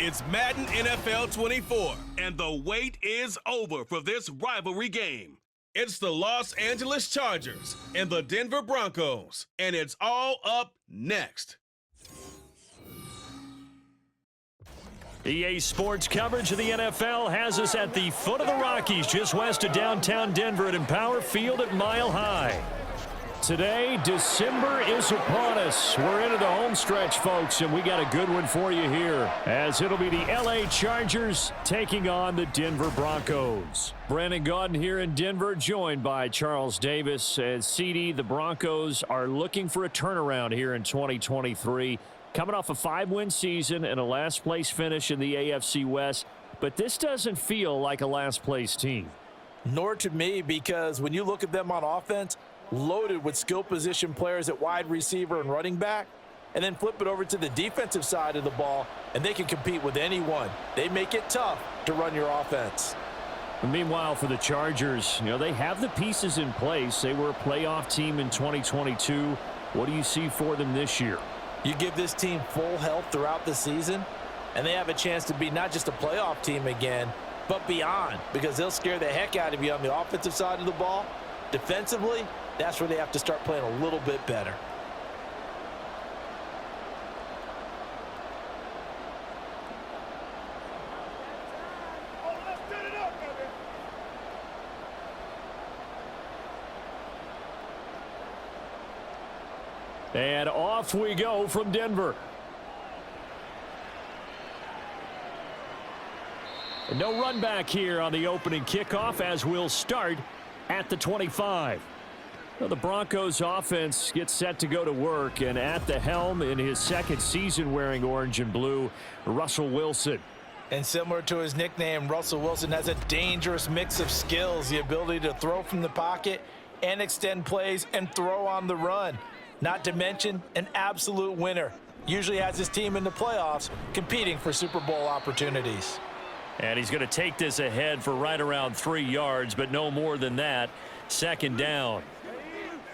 It's Madden NFL 24, and the wait is over for this rivalry game. It's the Los Angeles Chargers and the Denver Broncos, and it's all up next. EA Sports coverage of the NFL has us at the foot of the Rockies, just west of downtown Denver at Empower Field at Mile High. Today, December is upon us. We're into the home stretch, folks, and we got a good one for you here, as it'll be the LA Chargers taking on the Denver Broncos. Brandon Gaudin here in Denver, joined by Charles Davis. As CD, the Broncos are looking for a turnaround here in 2023. Coming off a 5-win season and a last-place finish in the AFC West, but this doesn't feel like a last-place team. Nor to me, because when you look at them on offense, loaded with skill position players at wide receiver and running back, and then flip it over to the defensive side of the ball, and they can compete with anyone. They make it tough to run your offense. Meanwhile, for the Chargers, they have the pieces in place. They were a playoff team in 2022. What do you see for them this year? You give this team full health throughout the season, and they have a chance to be not just a playoff team again, but beyond, because they'll scare the heck out of you on the offensive side of the ball. Defensively, that's where they have to start playing a little bit better. And off we go from Denver. No run back here on the opening kickoff, as we'll start at the 25. Well, the Broncos offense gets set to go to work, and at the helm in his second season wearing orange and blue, Russell Wilson. And similar to his nickname, Russell Wilson has a dangerous mix of skills, the ability to throw from the pocket and extend plays and throw on the run. Not to mention an absolute winner. Usually has his team in the playoffs competing for Super Bowl opportunities. And he's going to take this ahead for right around 3 yards, but no more than that. Second down.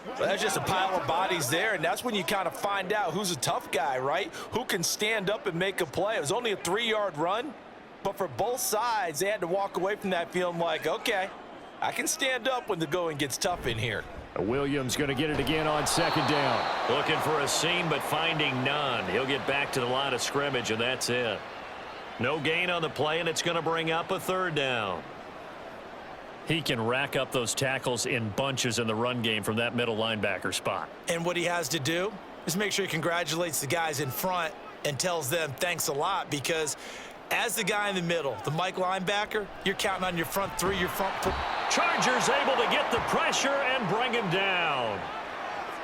Well, that's just a pile of bodies there, and that's when you kind of find out who's a tough guy, right? Who can stand up and make a play. It was only a 3-yard run, but for both sides, they had to walk away from that feeling like, okay, I can stand up when the going gets tough in here. Williams going to get it again on second down. Looking for a seam, but finding none. He'll get back to the line of scrimmage, and that's it. No gain on the play, and it's going to bring up a third down. He can rack up those tackles in bunches in the run game from that middle linebacker spot. And what he has to do is make sure he congratulates the guys in front and tells them thanks a lot, because as the guy in the middle, the Mike linebacker, you're counting on your front three, your front four. Chargers able to get the pressure and bring him down.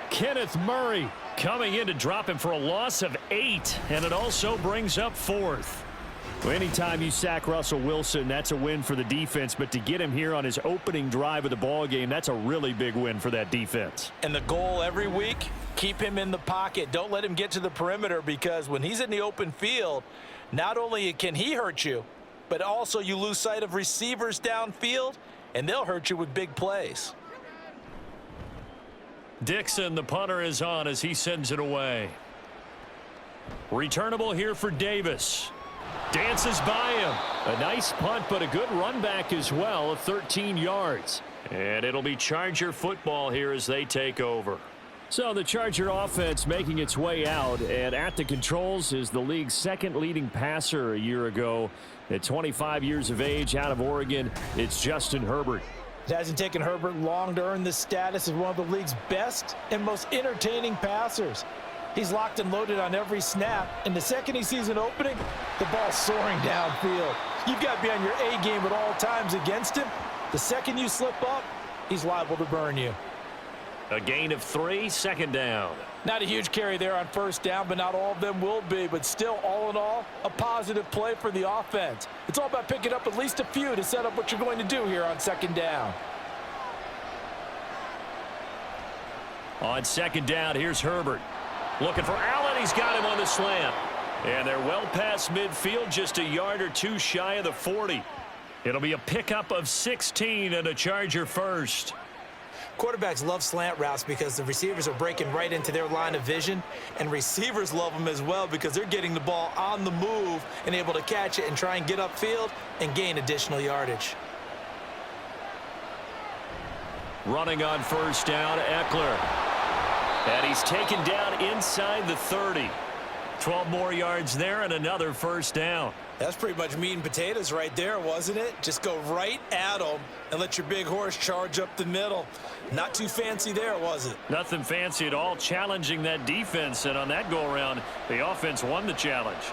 Kenneth Murray coming in to drop him for a loss of 8, and it also brings up 4th. Well, anytime you sack Russell Wilson, that's a win for the defense, but to get him here on his opening drive of the ball game, that's a really big win for that defense. And the goal every week, keep him in the pocket. Don't let him get to the perimeter, because when he's in the open field, not only can he hurt you, but also you lose sight of receivers downfield, and they'll hurt you with big plays. Dixon, the punter, is on as he sends it away. Returnable here for Davis. Dances by him. A nice punt, but a good run back as well of 13 yards. And it'll be Charger football here as they take over. So the Charger offense making its way out, and at the controls is the league's second leading passer a year ago. At 25 years of age, out of Oregon, it's Justin Herbert. It hasn't taken Herbert long to earn this status as one of the league's best and most entertaining passers. He's locked and loaded on every snap, and the second he sees an opening, the ball's soaring downfield. You've got to be on your A game at all times against him. The second you slip up, he's liable to burn you. A gain of 3, second down. Not a huge carry there on first down, but not all of them will be. But still, all in all, a positive play for the offense. It's all about picking up at least a few to set up what you're going to do here on second down. On second down, here's Herbert. Looking for Allen. He's got him on the slant. And they're well past midfield, just a yard or two shy of the 40. It'll be a pickup of 16 and a Charger first. Quarterbacks love slant routes because the receivers are breaking right into their line of vision, and receivers love them as well because they're getting the ball on the move and able to catch it and try and get upfield and gain additional yardage. Running on first down, Eckler. And he's taken down inside the 30. 12 more yards there and another first down. That's pretty much meat and potatoes right there, wasn't it? Just go right at them and let your big horse charge up the middle. Not too fancy there, was it? Nothing fancy at all, challenging that defense, and on that go-around, the offense won the challenge.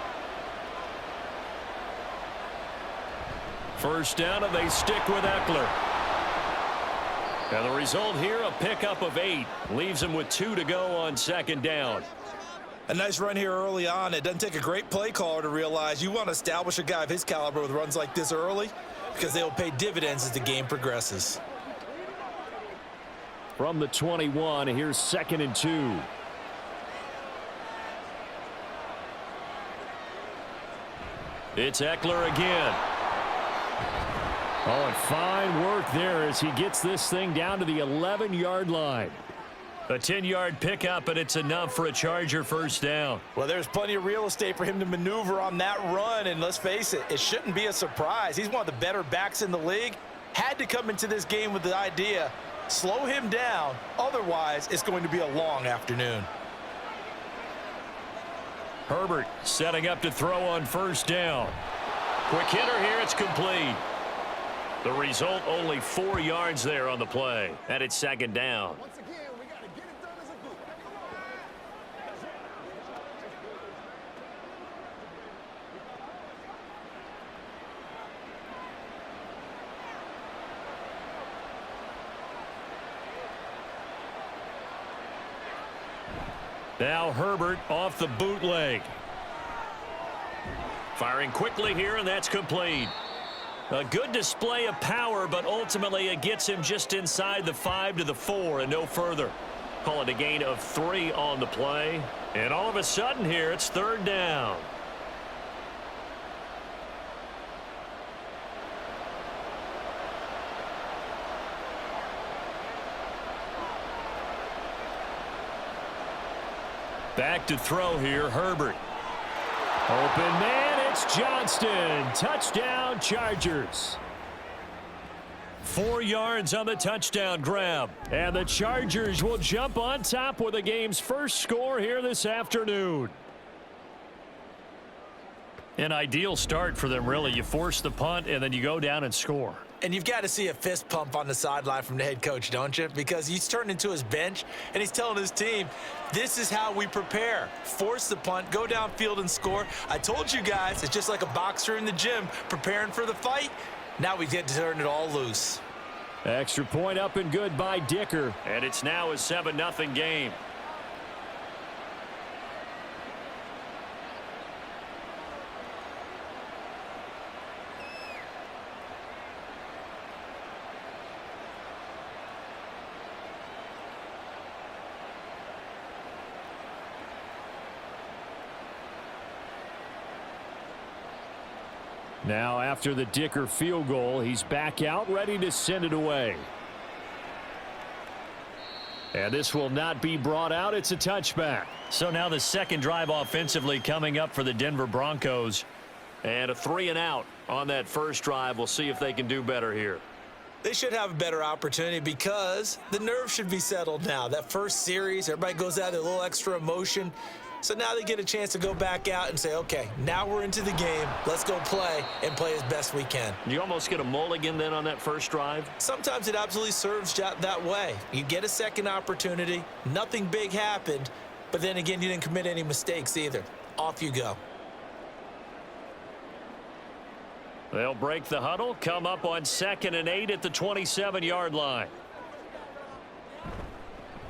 First down, and they stick with Eckler. And the result here, a pickup of 8. Leaves him with 2 to go on second down. A nice run here early on. It doesn't take a great play caller to realize you want to establish a guy of his caliber with runs like this early because they will pay dividends as the game progresses. From the 21, here's 2nd and 2. It's Eckler again. Oh, and fine work there as he gets this thing down to the 11-yard line. A 10-yard pickup, and it's enough for a Charger first down. Well, there's plenty of real estate for him to maneuver on that run, and let's face it, it shouldn't be a surprise. He's one of the better backs in the league. Had to come into this game with the idea, slow him down, otherwise it's going to be a long afternoon. Herbert setting up to throw on first down. Quick hitter here, it's complete. The result, only 4 yards there on the play, and it's second down. Now Herbert off the bootleg. Firing quickly here, and that's complete. A good display of power, but ultimately it gets him just inside the 5 to the 4 and no further. Call it a gain of 3 on the play. And all of a sudden here, it's third down. Back to throw here, Herbert. Open man, it's Johnston. Touchdown, Chargers. 4 yards on the touchdown grab. And the Chargers will jump on top with the game's first score here this afternoon. An ideal start for them, really. You force the punt, and then you go down and score. And you've got to see a fist pump on the sideline from the head coach, don't you? Because he's turned into his bench, and he's telling his team, this is how we prepare. Force the punt, go downfield and score. I told you guys, it's just like a boxer in the gym preparing for the fight. Now we get to turn it all loose. Extra point up and good by Dicker. And it's now a 7-0 game. Now, after the Dicker field goal, he's back out, ready to send it away. And this will not be brought out. It's a touchback. So now the second drive offensively coming up for the Denver Broncos. And a 3-and-out on that first drive. We'll see if they can do better here. They should have a better opportunity because the nerves should be settled now. That first series, everybody goes out with a little extra emotion. So now they get a chance to go back out and say, okay, now we're into the game. Let's go play and play as best we can. You almost get a mulligan then on that first drive? Sometimes it absolutely serves that way. You get a second opportunity. Nothing big happened. But then again, you didn't commit any mistakes either. Off you go. They'll break the huddle, come up on 2nd and 8 at the 27-yard line.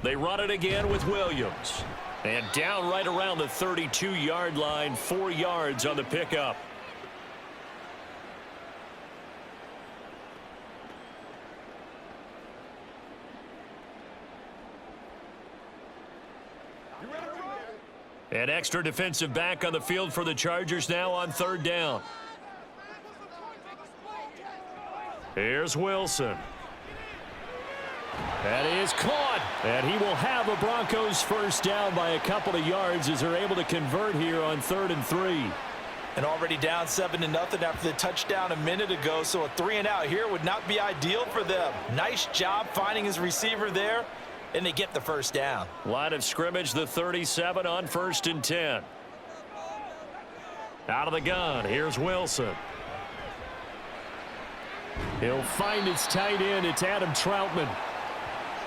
They run it again with Williams. And down right around the 32-yard line, 4 yards on the pickup. An extra defensive back on the field for the Chargers now on third down. Here's Wilson. That is caught, and he will have a Broncos first down by a couple of yards as they're able to convert here on 3rd and 3. And already down 7-0 after the touchdown a minute ago, so a 3-and-out here would not be ideal for them. Nice job finding his receiver there, and they get the first down. Line of scrimmage, the 37 on 1st and 10. Out of the gun, here's Wilson. He'll find his tight end. It's Adam Troutman.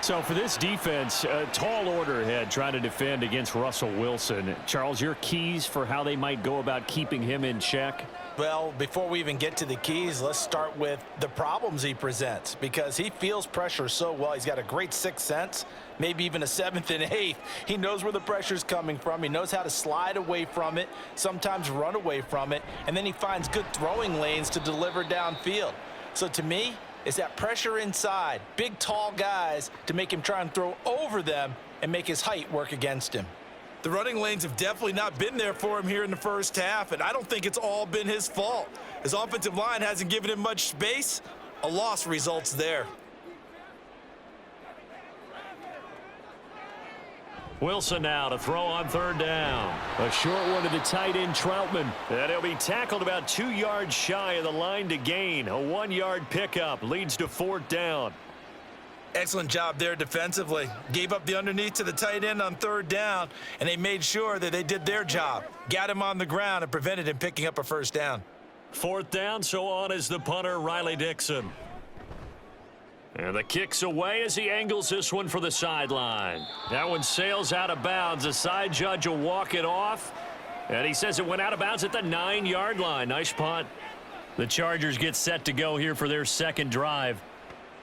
So for this defense, a tall order ahead trying to defend against Russell Wilson. Charles, your keys for how they might go about keeping him in check? Well, before we even get to the keys, let's start with the problems he presents, because he feels pressure so well. He's got a great sixth sense, maybe even a 7th and 8th. He knows where the pressure's coming from. He knows how to slide away from it, sometimes run away from it, and then he finds good throwing lanes to deliver downfield. So to me, it's that pressure inside, big, tall guys to make him try and throw over them and make his height work against him. The running lanes have definitely not been there for him here in the first half, and I don't think it's all been his fault. His offensive line hasn't given him much space. A loss results there. Wilson now to throw on 3rd down. A short one to the tight end, Troutman. And he'll be tackled about 2 yards shy of the line to gain. A 1-yard pickup leads to 4th down. Excellent job there defensively. Gave up the underneath to the tight end on 3rd down, and they made sure that they did their job. Got him on the ground and prevented him picking up a first down. 4th down, so on is the punter, Riley Dixon. And the kick's away as he angles this one for the sideline. That one sails out of bounds. The side judge will walk it off. And he says it went out of bounds at the 9-yard line. Nice punt. The Chargers get set to go here for their second drive.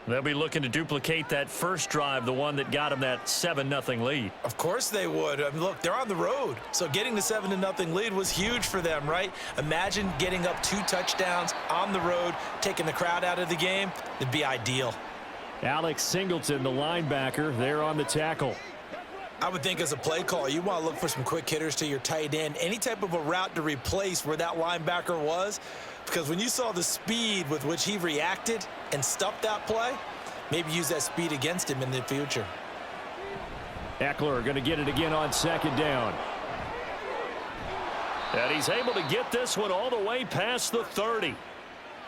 They'll be looking to duplicate that first drive, the one that got them that 7-0 lead. Of course they would. I mean, look, they're on the road. So getting the 7-0 lead was huge for them, right? Imagine getting up 2 touchdowns on the road, taking the crowd out of the game. It'd be ideal. Alex Singleton, the linebacker, there on the tackle. I would think as a play call, you want to look for some quick hitters to your tight end, any type of a route to replace where that linebacker was, because when you saw the speed with which he reacted and stuffed that play, maybe use that speed against him in the future. Eckler going to get it again on 2nd down. And he's able to get this one all the way past the 30.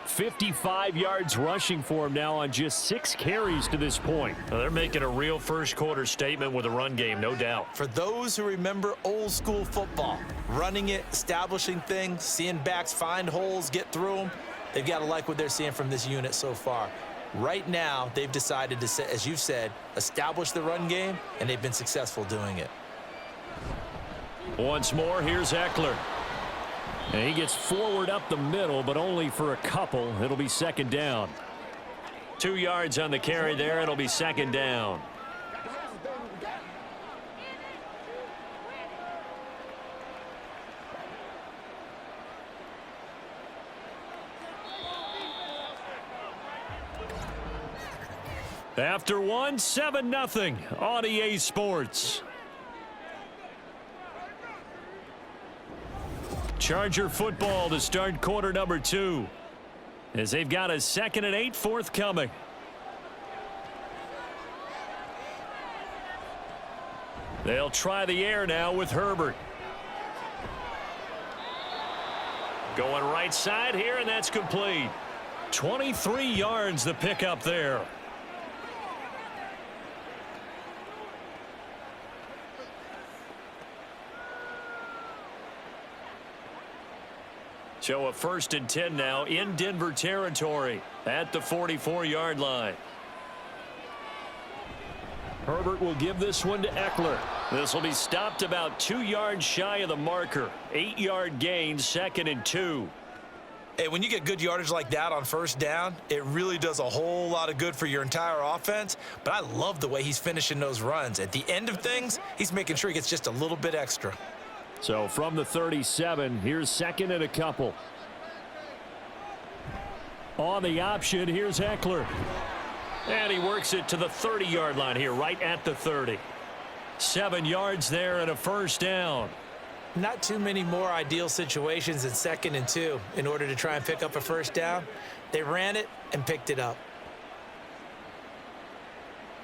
55 yards rushing for him now on just 6 carries to this point. Well, they're making a real first-quarter statement with a run game, no doubt. For those who remember old-school football, running it, establishing things, seeing backs find holes, get through them, they've got to like what they're seeing from this unit so far. Right now, they've decided to, as you've said, establish the run game, and they've been successful doing it. Once more, here's Eckler. And he gets forward up the middle, but only for a couple. It'll be 2nd down. 2 yards on the carry there. It'll be 2nd down. After one, 7-0 on EA Sports. Charger football to start quarter number 2, as they've got a 2nd and 8 forthcoming. They'll try the air now with Herbert. Going right side here, and that's complete. 23 yards the pickup there. So a 1st and 10 now in Denver territory at the 44-yard line. Herbert will give this one to Eckler. This will be stopped about 2 yards shy of the marker. 8-yard gain, 2nd and 2. Hey, when you get good yardage like that on 1st down, it really does a whole lot of good for your entire offense. But I love the way he's finishing those runs. At the end of things, he's making sure he gets just a little bit extra. So from the 37, here's 2nd and a couple. On the option, here's Eckler. And he works it to the 30-yard line here, right at the 30. 7 yards there and a 1st down. Not too many more ideal situations in 2nd and 2 in order to try and pick up a 1st down. They ran it and picked it up.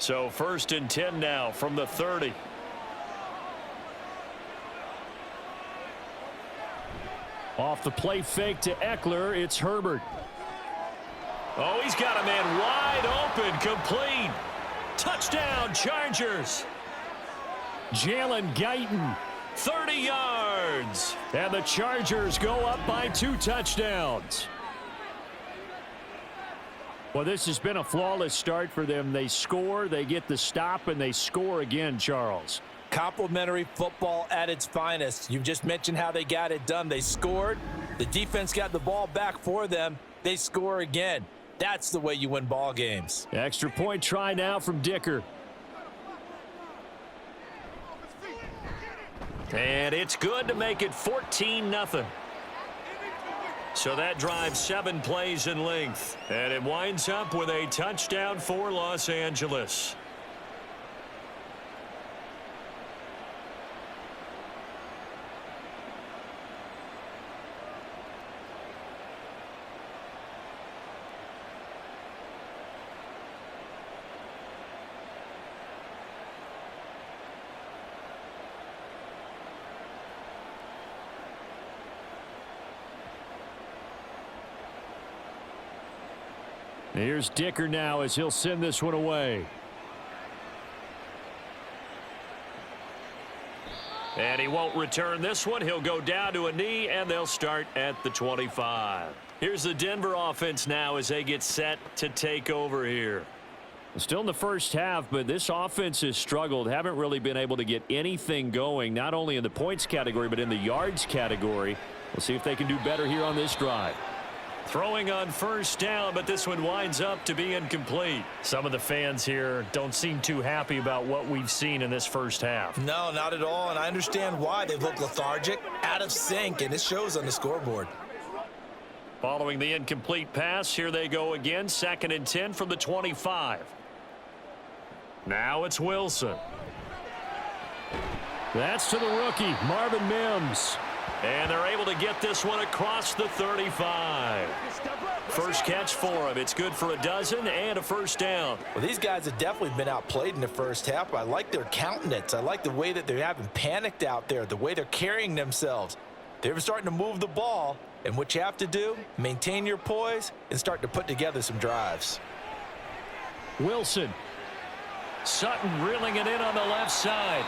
So 1st and 10 now from the 30. Off the play fake to Eckler, it's Herbert. Oh, he's got a man wide open, complete. Touchdown, Chargers. Jalen Guyton, 30 yards. And the Chargers go up by 2 touchdowns. Well, this has been a flawless start for them. They score, they get the stop, and they score again, Charles. Complimentary football at its finest. You've just mentioned how they got it done. They scored. The defense got the ball back for them. They score again. That's the way you win ball games. Extra point try now from Dicker. And it's good to make it 14-0. So that drives 7 plays in length. And it winds up with a touchdown for Los Angeles. Here's Dicker now as he'll send this one away. And he won't return this one. He'll go down to a knee, and they'll start at the 25. Here's the Denver offense now as they get set to take over here. Still in the first half, but this offense has struggled. Haven't really been able to get anything going, not only in the points category, but in the yards category. We'll see if they can do better here on this drive. Throwing on 1st down, but this one winds up to be incomplete. Some of the fans here don't seem too happy about what we've seen in this first half. No, not at all, and I understand why. They look lethargic, out of sync, and it shows on the scoreboard. Following the incomplete pass, here they go again. 2nd and 10 from the 25. Now it's Wilson. That's to the rookie, Marvin Mims. And they're able to get this one across the 35. First catch for him. It's good for a dozen and a 1st down. Well, these guys have definitely been outplayed in the first half. I like their countenance. I like the way that they haven't panicked out there, the way they're carrying themselves. They're starting to move the ball, and what you have to do, maintain your poise and start to put together some drives. Wilson. Sutton reeling it in on the left side.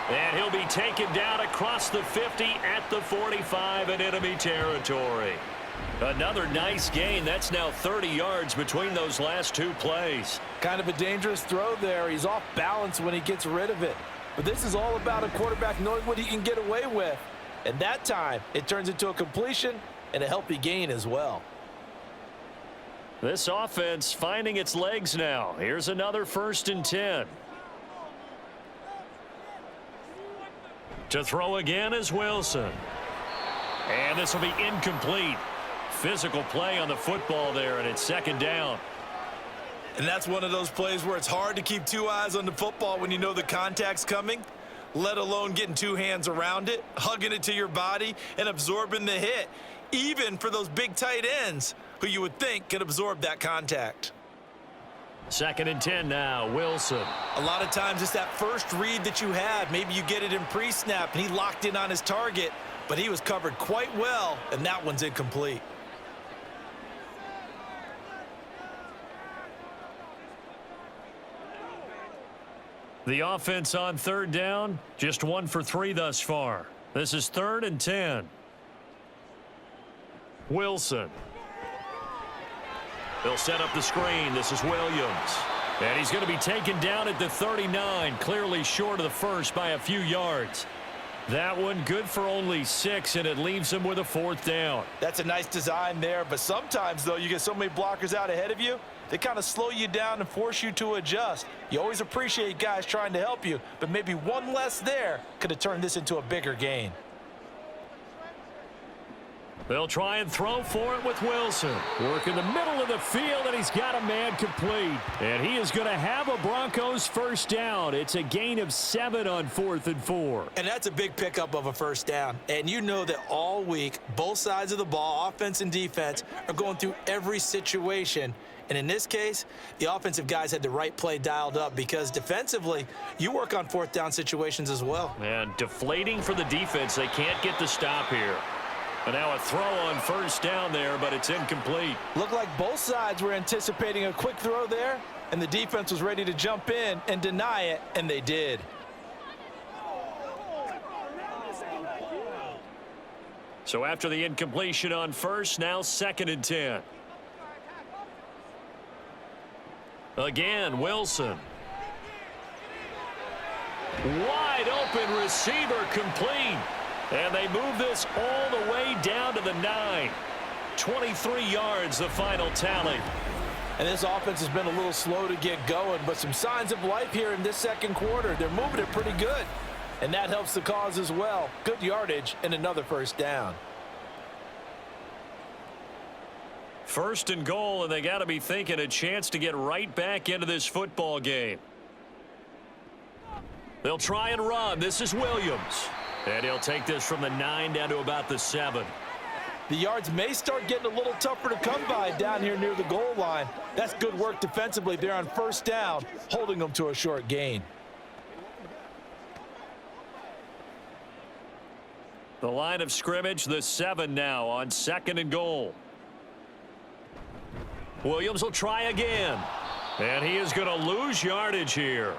And he'll be taken down across the 50 at the 45 in enemy territory. Another nice gain. That's now 30 yards between those last 2 plays. Kind of a dangerous throw there. He's off balance when he gets rid of it. But this is all about a quarterback knowing what he can get away with. And that time, it turns into a completion and a healthy gain as well. This offense finding its legs now. Here's another 1st and 10. To throw again is Wilson. And this will be incomplete. Physical play on the football there, and it's 2nd down. And that's one of those plays where it's hard to keep 2 eyes on the football when you know the contact's coming, let alone getting 2 hands around it, hugging it to your body, and absorbing the hit, even for those big tight ends who you would think could absorb that contact. 2nd and 10 now, Wilson. A lot of times it's that first read that you have. Maybe you get it in pre-snap, and he locked in on his target, but he was covered quite well, and that one's incomplete. The offense on 3rd down, just 1 for 3 thus far. This is 3rd and 10. Wilson. They'll set up the screen. This is Williams. And he's going to be taken down at the 39, clearly short of the first by a few yards. That one good for only 6, and it leaves him with a 4th down. That's a nice design there, but sometimes, though, you get so many blockers out ahead of you, they kind of slow you down and force you to adjust. You always appreciate guys trying to help you, but maybe one less there could have turned this into a bigger gain. They'll try and throw for it with Wilson. Work in the middle of the field, and he's got a man complete. And he is going to have a Broncos 1st down. It's a gain of 7 on 4th and 4. And that's a big pickup of a 1st down. And you know that all week, both sides of the ball, offense and defense, are going through every situation. And in this case, the offensive guys had the right play dialed up because defensively, you work on fourth down situations as well. And deflating for the defense. They can't get the stop here. And now a throw on first down there, but it's incomplete. Looked like both sides were anticipating a quick throw there, and the defense was ready to jump in and deny it, and they did. So after the incompletion on first, now 2nd and 10. Again, Wilson. Wide open receiver complete. And they move this all the way down to the 9. 23 yards, the final tally. And this offense has been a little slow to get going, but some signs of life here in this second quarter. They're moving it pretty good. And that helps the cause as well. Good yardage and another first down. 1st and goal, and they got to be thinking a chance to get right back into this football game. They'll try and run. This is Williams. And he'll take this from the 9 down to about the 7. The yards may start getting a little tougher to come by down here near the goal line. That's good work defensively there on first down, holding them to a short gain. The line of scrimmage, the 7 now on 2nd and goal. Williams will try again. And he is going to lose yardage here.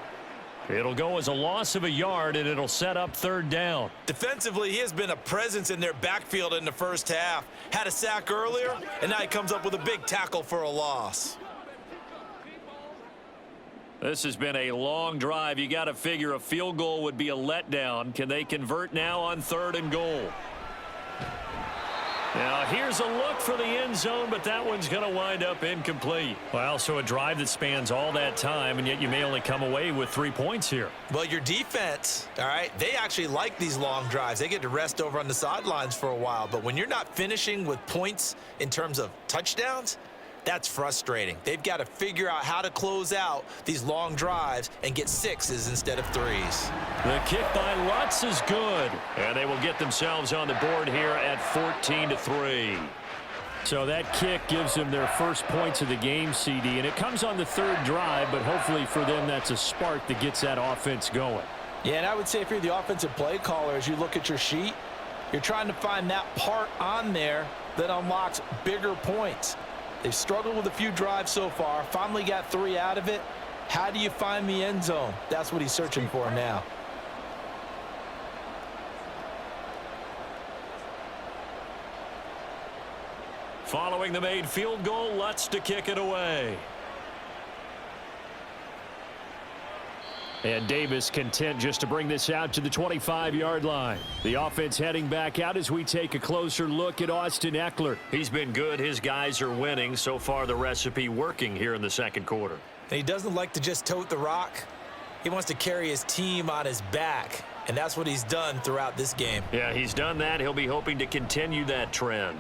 It'll go as a loss of a yard, and it'll set up 3rd down. Defensively, he has been a presence in their backfield in the first half. Had a sack earlier, and now he comes up with a big tackle for a loss. This has been a long drive. You got to figure a field goal would be a letdown. Can they convert now on 3rd and goal? Now, here's a look for the end zone, but that one's going to wind up incomplete. Well, so a drive that spans all that time, and yet you may only come away with 3 points here. Well, your defense, all right, they actually like these long drives. They get to rest over on the sidelines for a while. But when you're not finishing with points in terms of touchdowns, that's frustrating. They've got to figure out how to close out these long drives and get 6s instead of 3s. The kick by Lutz is good. And they will get themselves on the board here at 14-3. So that kick gives them their first points of the game, CD. And it comes on the 3rd drive, but hopefully for them that's a spark that gets that offense going. Yeah, and I would say if you're the offensive play caller, as you look at your sheet, you're trying to find that part on there that unlocks bigger points. They've struggled with a few drives so far, finally got 3 out of it. How do you find the end zone? That's what he's searching for now. Following the made field goal, Lutz to kick it away. And Davis content just to bring this out to the 25-yard line. The offense heading back out as we take a closer look at Austin Ekeler. He's been good. His guys are winning. So far, the recipe working here in the second quarter. And he doesn't like to just tote the rock. He wants to carry his team on his back, and that's what he's done throughout this game. Yeah, he's done that. He'll be hoping to continue that trend.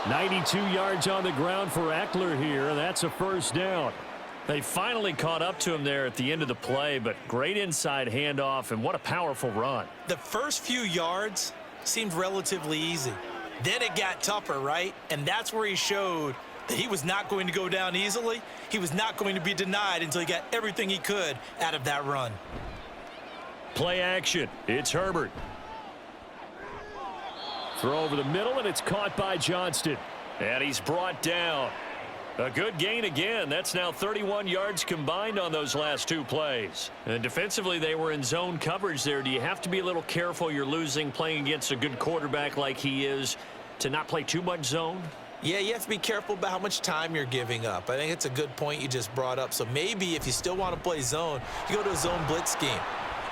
92 yards on the ground for Ekeler here. That's a first down. They finally caught up to him there at the end of the play, but great inside handoff, and what a powerful run. The first few yards seemed relatively easy. Then it got tougher, right? And that's where he showed that he was not going to go down easily. He was not going to be denied until he got everything he could out of that run. Play action. It's Herbert. Throw over the middle, and it's caught by Johnston. And he's brought down. A good gain again. That's now 31 yards combined on those last 2 plays. And defensively, they were in zone coverage there. Do you have to be a little careful? You're losing playing against a good quarterback like he is to not play too much zone? Yeah, you have to be careful about how much time you're giving up. I think it's a good point you just brought up. So maybe if you still want to play zone, you go to a zone blitz scheme.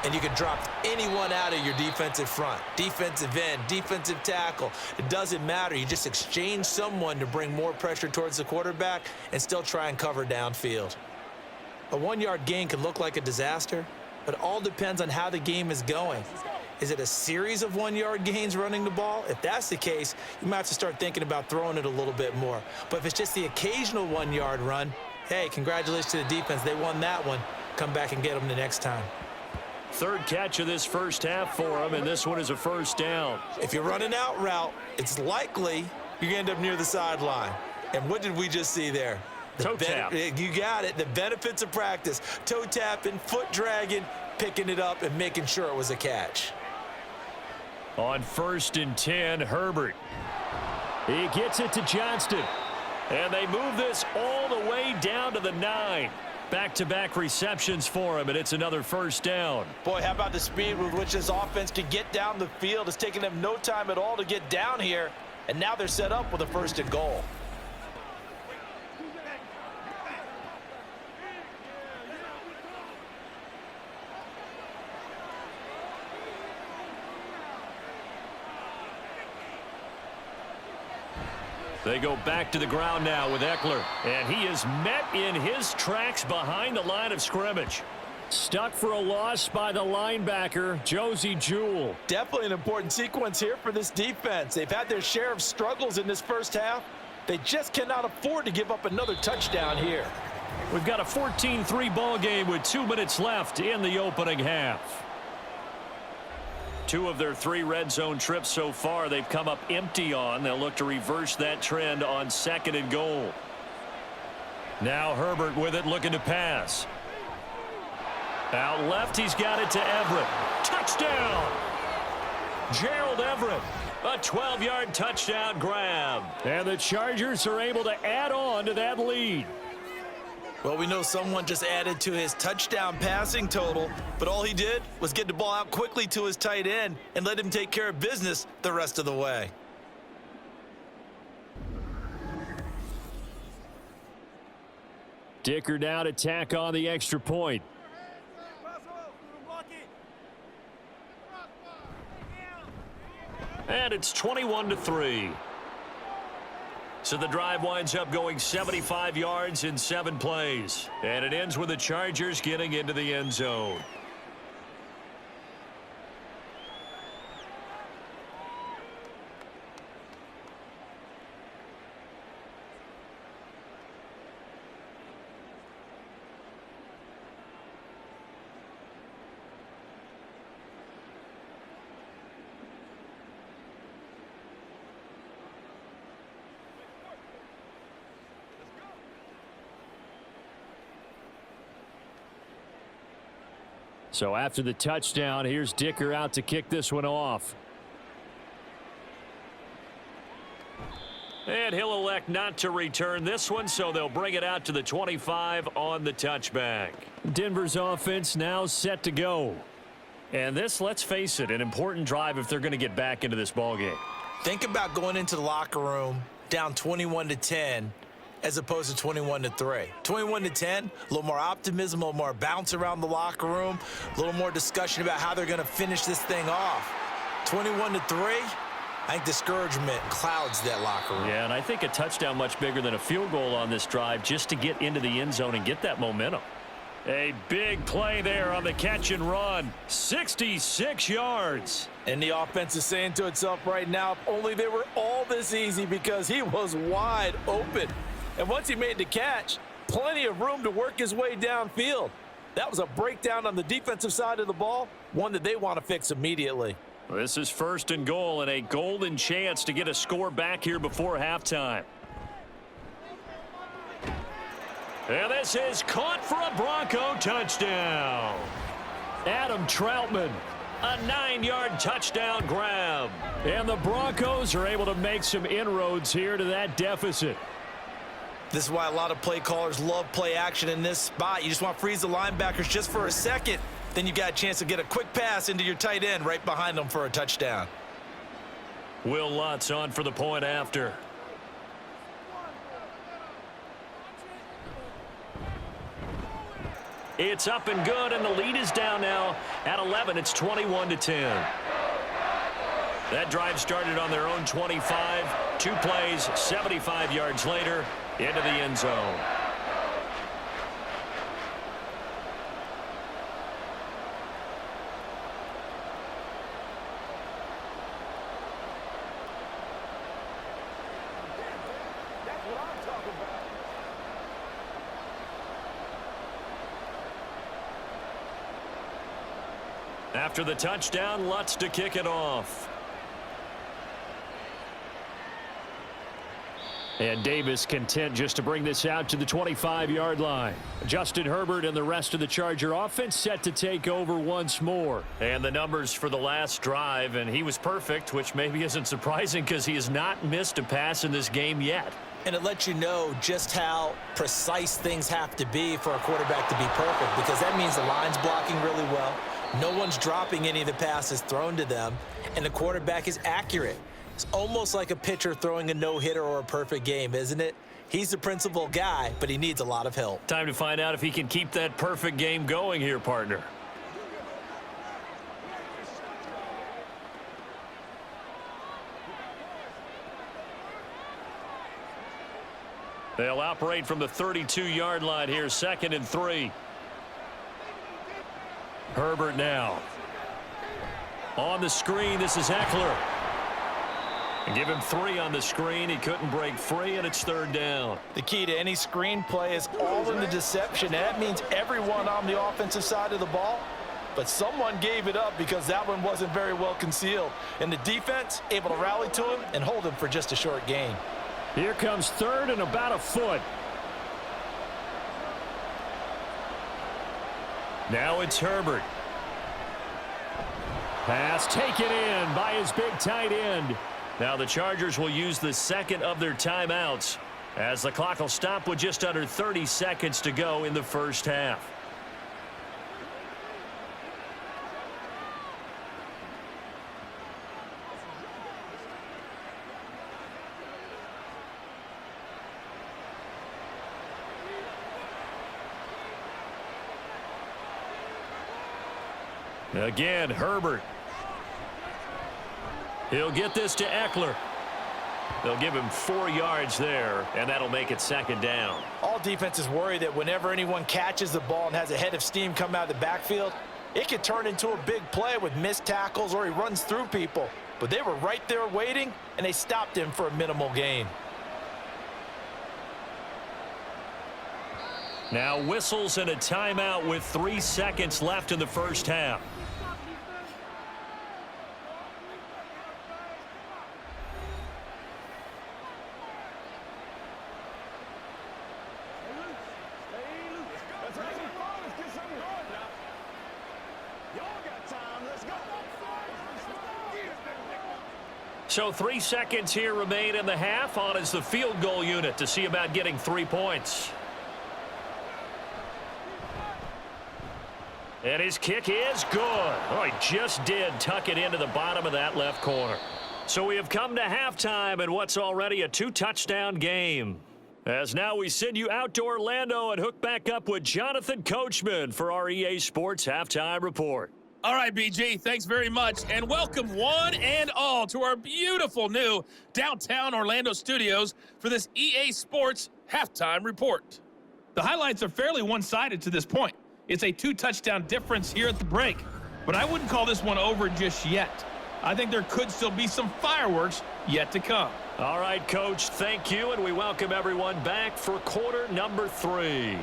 And you can drop anyone out of your defensive front, defensive end, defensive tackle. It doesn't matter. You just exchange someone to bring more pressure towards the quarterback and still try and cover downfield. A 1-yard gain can look like a disaster, but it all depends on how the game is going. Is it a series of 1-yard gains running the ball? If that's the case, you might have to start thinking about throwing it a little bit more. But if it's just the occasional 1-yard run, hey, congratulations to the defense. They won that one. Come back and get them the next time. 3rd catch of this first half for him, and this one is a first down. If you run an out route, it's likely you're going to end up near the sideline. And what did we just see there? Toe tap. You got it. The benefits of practice. Toe tapping, foot dragging, picking it up, and making sure it was a catch. On 1st and 10, Herbert. He gets it to Johnston. And they move this all the way down to the 9. Back-to-back receptions for him, and it's another first down. Boy, how about the speed with which this offense can get down the field? It's taking them no time at all to get down here, and now they're set up with a 1st and goal. They go back to the ground now with Eckler, and he is met in his tracks behind the line of scrimmage. Stuck for a loss by the linebacker, Josie Jewell. Definitely an important sequence here for this defense. They've had their share of struggles in this first half. They just cannot afford to give up another touchdown here. We've got a 14-3 ball game with 2 minutes left in the opening half. 2 of their 3 red zone trips so far they've come up empty on. They'll look to reverse that trend on 2nd and goal. Now Herbert with it, looking to pass. Out left, he's got it to Everett. Touchdown! Gerald Everett, a 12-yard touchdown grab. And the Chargers are able to add on to that lead. Well, we know someone just added to his touchdown passing total, but all he did was get the ball out quickly to his tight end and let him take care of business the rest of the way. Dicker now to tack on the extra point. And it's 21-3. So the drive winds up going 75 yards in 7 plays. And it ends with the Chargers getting into the end zone. So after the touchdown, here's Dicker out to kick this one off. And he'll elect not to return this one, so they'll bring it out to the 25 on the touchback. Denver's offense now set to go. And this, let's face it, an important drive if they're going to get back into this ballgame. Think about going into the locker room down 21-10 as opposed to 21-3. 21-10, a little more optimism, a little more bounce around the locker room, a little more discussion about how they're going to finish this thing off. 21-3, I think discouragement clouds that locker room. Yeah, and I think a touchdown much bigger than a field goal on this drive just to get into the end zone and get that momentum. A big play there on the catch and run. 66 yards. And the offense is saying to itself right now, if only they were all this easy, because he was wide open. And once he made the catch, plenty of room to work his way downfield. That was a breakdown on the defensive side of the ball, one that they want to fix immediately. This is 1st and goal and a golden chance to get a score back here before halftime. And this is caught for a Bronco touchdown. Adam Troutman, a 9-yard touchdown grab. And the Broncos are able to make some inroads here to that deficit. This is why a lot of play callers love play action in this spot. You just want to freeze the linebackers just for a second. Then you got a chance to get a quick pass into your tight end right behind them for a touchdown. Will Lutz on for the point after. It's up and good, and the lead is down now at 11. It's 21-10. That drive started on their own 25. 2 plays, 75 yards later, into the end zone. After the touchdown, Lutz to kick it off. And Davis content just to bring this out to the 25-yard line. Justin Herbert and the rest of the Charger offense set to take over once more. And the numbers for the last drive, and he was perfect, which maybe isn't surprising because he has not missed a pass in this game yet. And it lets you know just how precise things have to be for a quarterback to be perfect, because that means the line's blocking really well. No one's dropping any of the passes thrown to them, and the quarterback is accurate. It's almost like a pitcher throwing a no-hitter or a perfect game, isn't it? He's the principal guy, but he needs a lot of help. Time to find out if he can keep that perfect game going here, partner. They'll operate from the 32-yard line here, 2nd and 3. Herbert now. On the screen, this is Eckler. And give him 3 on the screen. He couldn't break free, and it's 3rd down. The key to any screen play is all in the deception, and that means everyone on the offensive side of the ball. But someone gave it up because that one wasn't very well concealed. And the defense able to rally to him and hold him for just a short gain. Here comes 3rd and about a foot. Now it's Herbert. Pass taken in by his big tight end. Now the Chargers will use the 2nd of their timeouts as the clock will stop with just under 30 seconds to go in the first half. Again, Herbert. He'll get this to Eckler. They'll give him 4 yards there, and that'll make it 2nd down. All defenses worry that whenever anyone catches the ball and has a head of steam come out of the backfield, it could turn into a big play with missed tackles or he runs through people. But they were right there waiting, and they stopped him for a minimal gain. Now whistles and a timeout with 3 seconds left in the first half. So 3 seconds here remain in the half. On is the field goal unit to see about getting 3 points. And his kick is good. Oh, he just did tuck it into the bottom of that left corner. So we have come to halftime in what's already a 2-touchdown game. As now we send you out to Orlando and hook back up with Jonathan Coachman for our EA Sports Halftime Report. All right, BG, thanks very much, and welcome one and all to our beautiful new downtown Orlando studios for this EA Sports Halftime Report. The highlights are fairly one-sided to this point. It's a 2-touchdown difference here at the break, but I wouldn't call this one over just yet. I think there could still be some fireworks yet to come. All right, Coach, thank you, and we welcome everyone back for quarter number 3.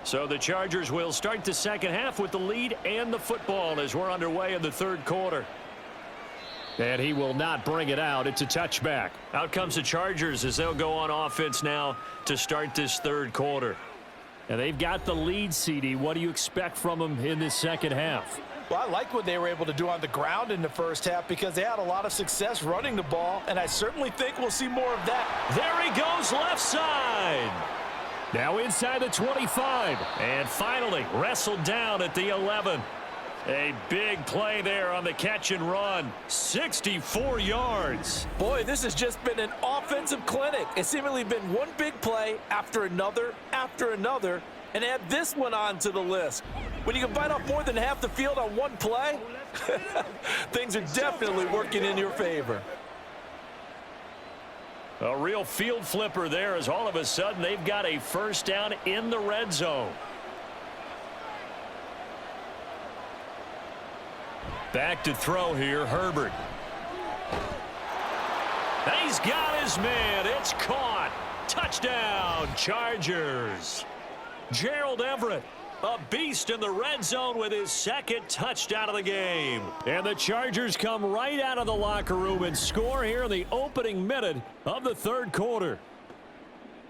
So the Chargers will start the second half with the lead and the football as we're underway in the third quarter. And he will not bring it out. It's a touchback. Out comes the Chargers as they'll go on offense now to start this third quarter. And they've got the lead, CD. What do you expect from them in this second half? Well, I like what they were able to do on the ground in the first half because they had a lot of success running the ball, and I certainly think we'll see more of that. There he goes left side. Now inside the 25. And finally wrestled down at the 11. A big play there on the catch and run. 64 yards. Boy, this has just been an offensive clinic. It's seemingly been one big play after another, and add this one on to the list. When you can bite off more than half the field on one play, things are definitely working in your favor. A real field flipper there as all of a sudden they've got a first down in the red zone. Back to throw here, Herbert. He's got his man. It's caught. Touchdown, Chargers. Gerald Everett, a beast in the red zone with his second touchdown of the game. And the Chargers come right out of the locker room and score here in the opening minute of the third quarter.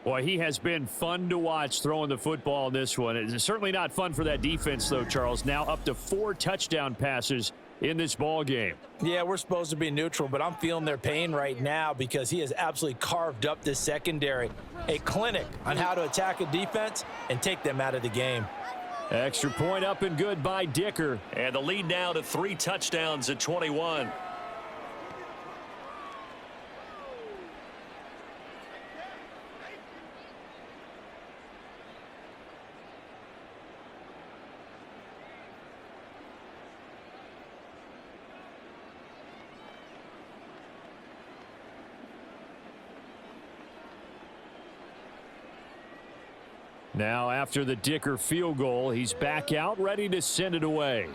Boy, he has been fun to watch throwing the football in this one. It's certainly not fun for that defense, though, Charles. Now up to 4 touchdown passes in this ball game. Yeah, we're supposed to be neutral, but I'm feeling their pain right now because he has absolutely carved up this secondary. A clinic on how to attack a defense and take them out of the game. Extra point up and good by Dicker. And the lead now to 3 touchdowns at 21. Now after the Dicker field goal, he's back out ready to send it away.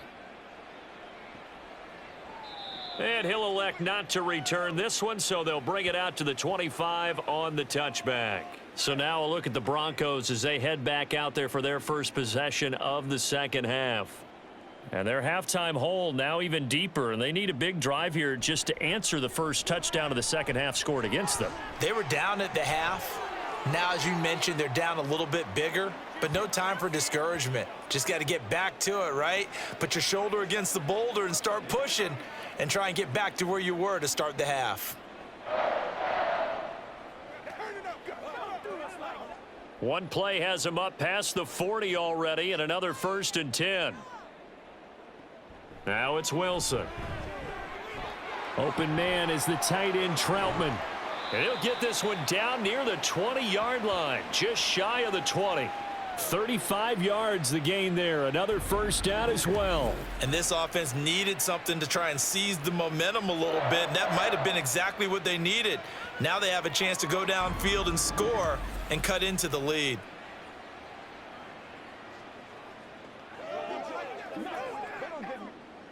And he'll elect not to return this one, so they'll bring it out to the 25 on the touchback. So now a look at the Broncos as they head back out there for their first possession of the second half. And their halftime hole now even deeper, and they need a big drive here just to answer the first touchdown of the second half scored against them. They were down at the half. Now, as you mentioned, they're down a little bit bigger, but no time for discouragement. Just got to get back to it, right? Put your shoulder against the boulder and start pushing and try and get back to where you were to start the half. One play has him up past the 40 already, and another 1st and 10. Now it's Wilson. Open man is the tight end Troutman. And he'll get this one down near the 20-yard line, just shy of the 20. 35 yards the gain there. Another first down as well. And this offense needed something to try and seize the momentum a little bit. And that might have been exactly what they needed. Now they have a chance to go downfield and score and cut into the lead.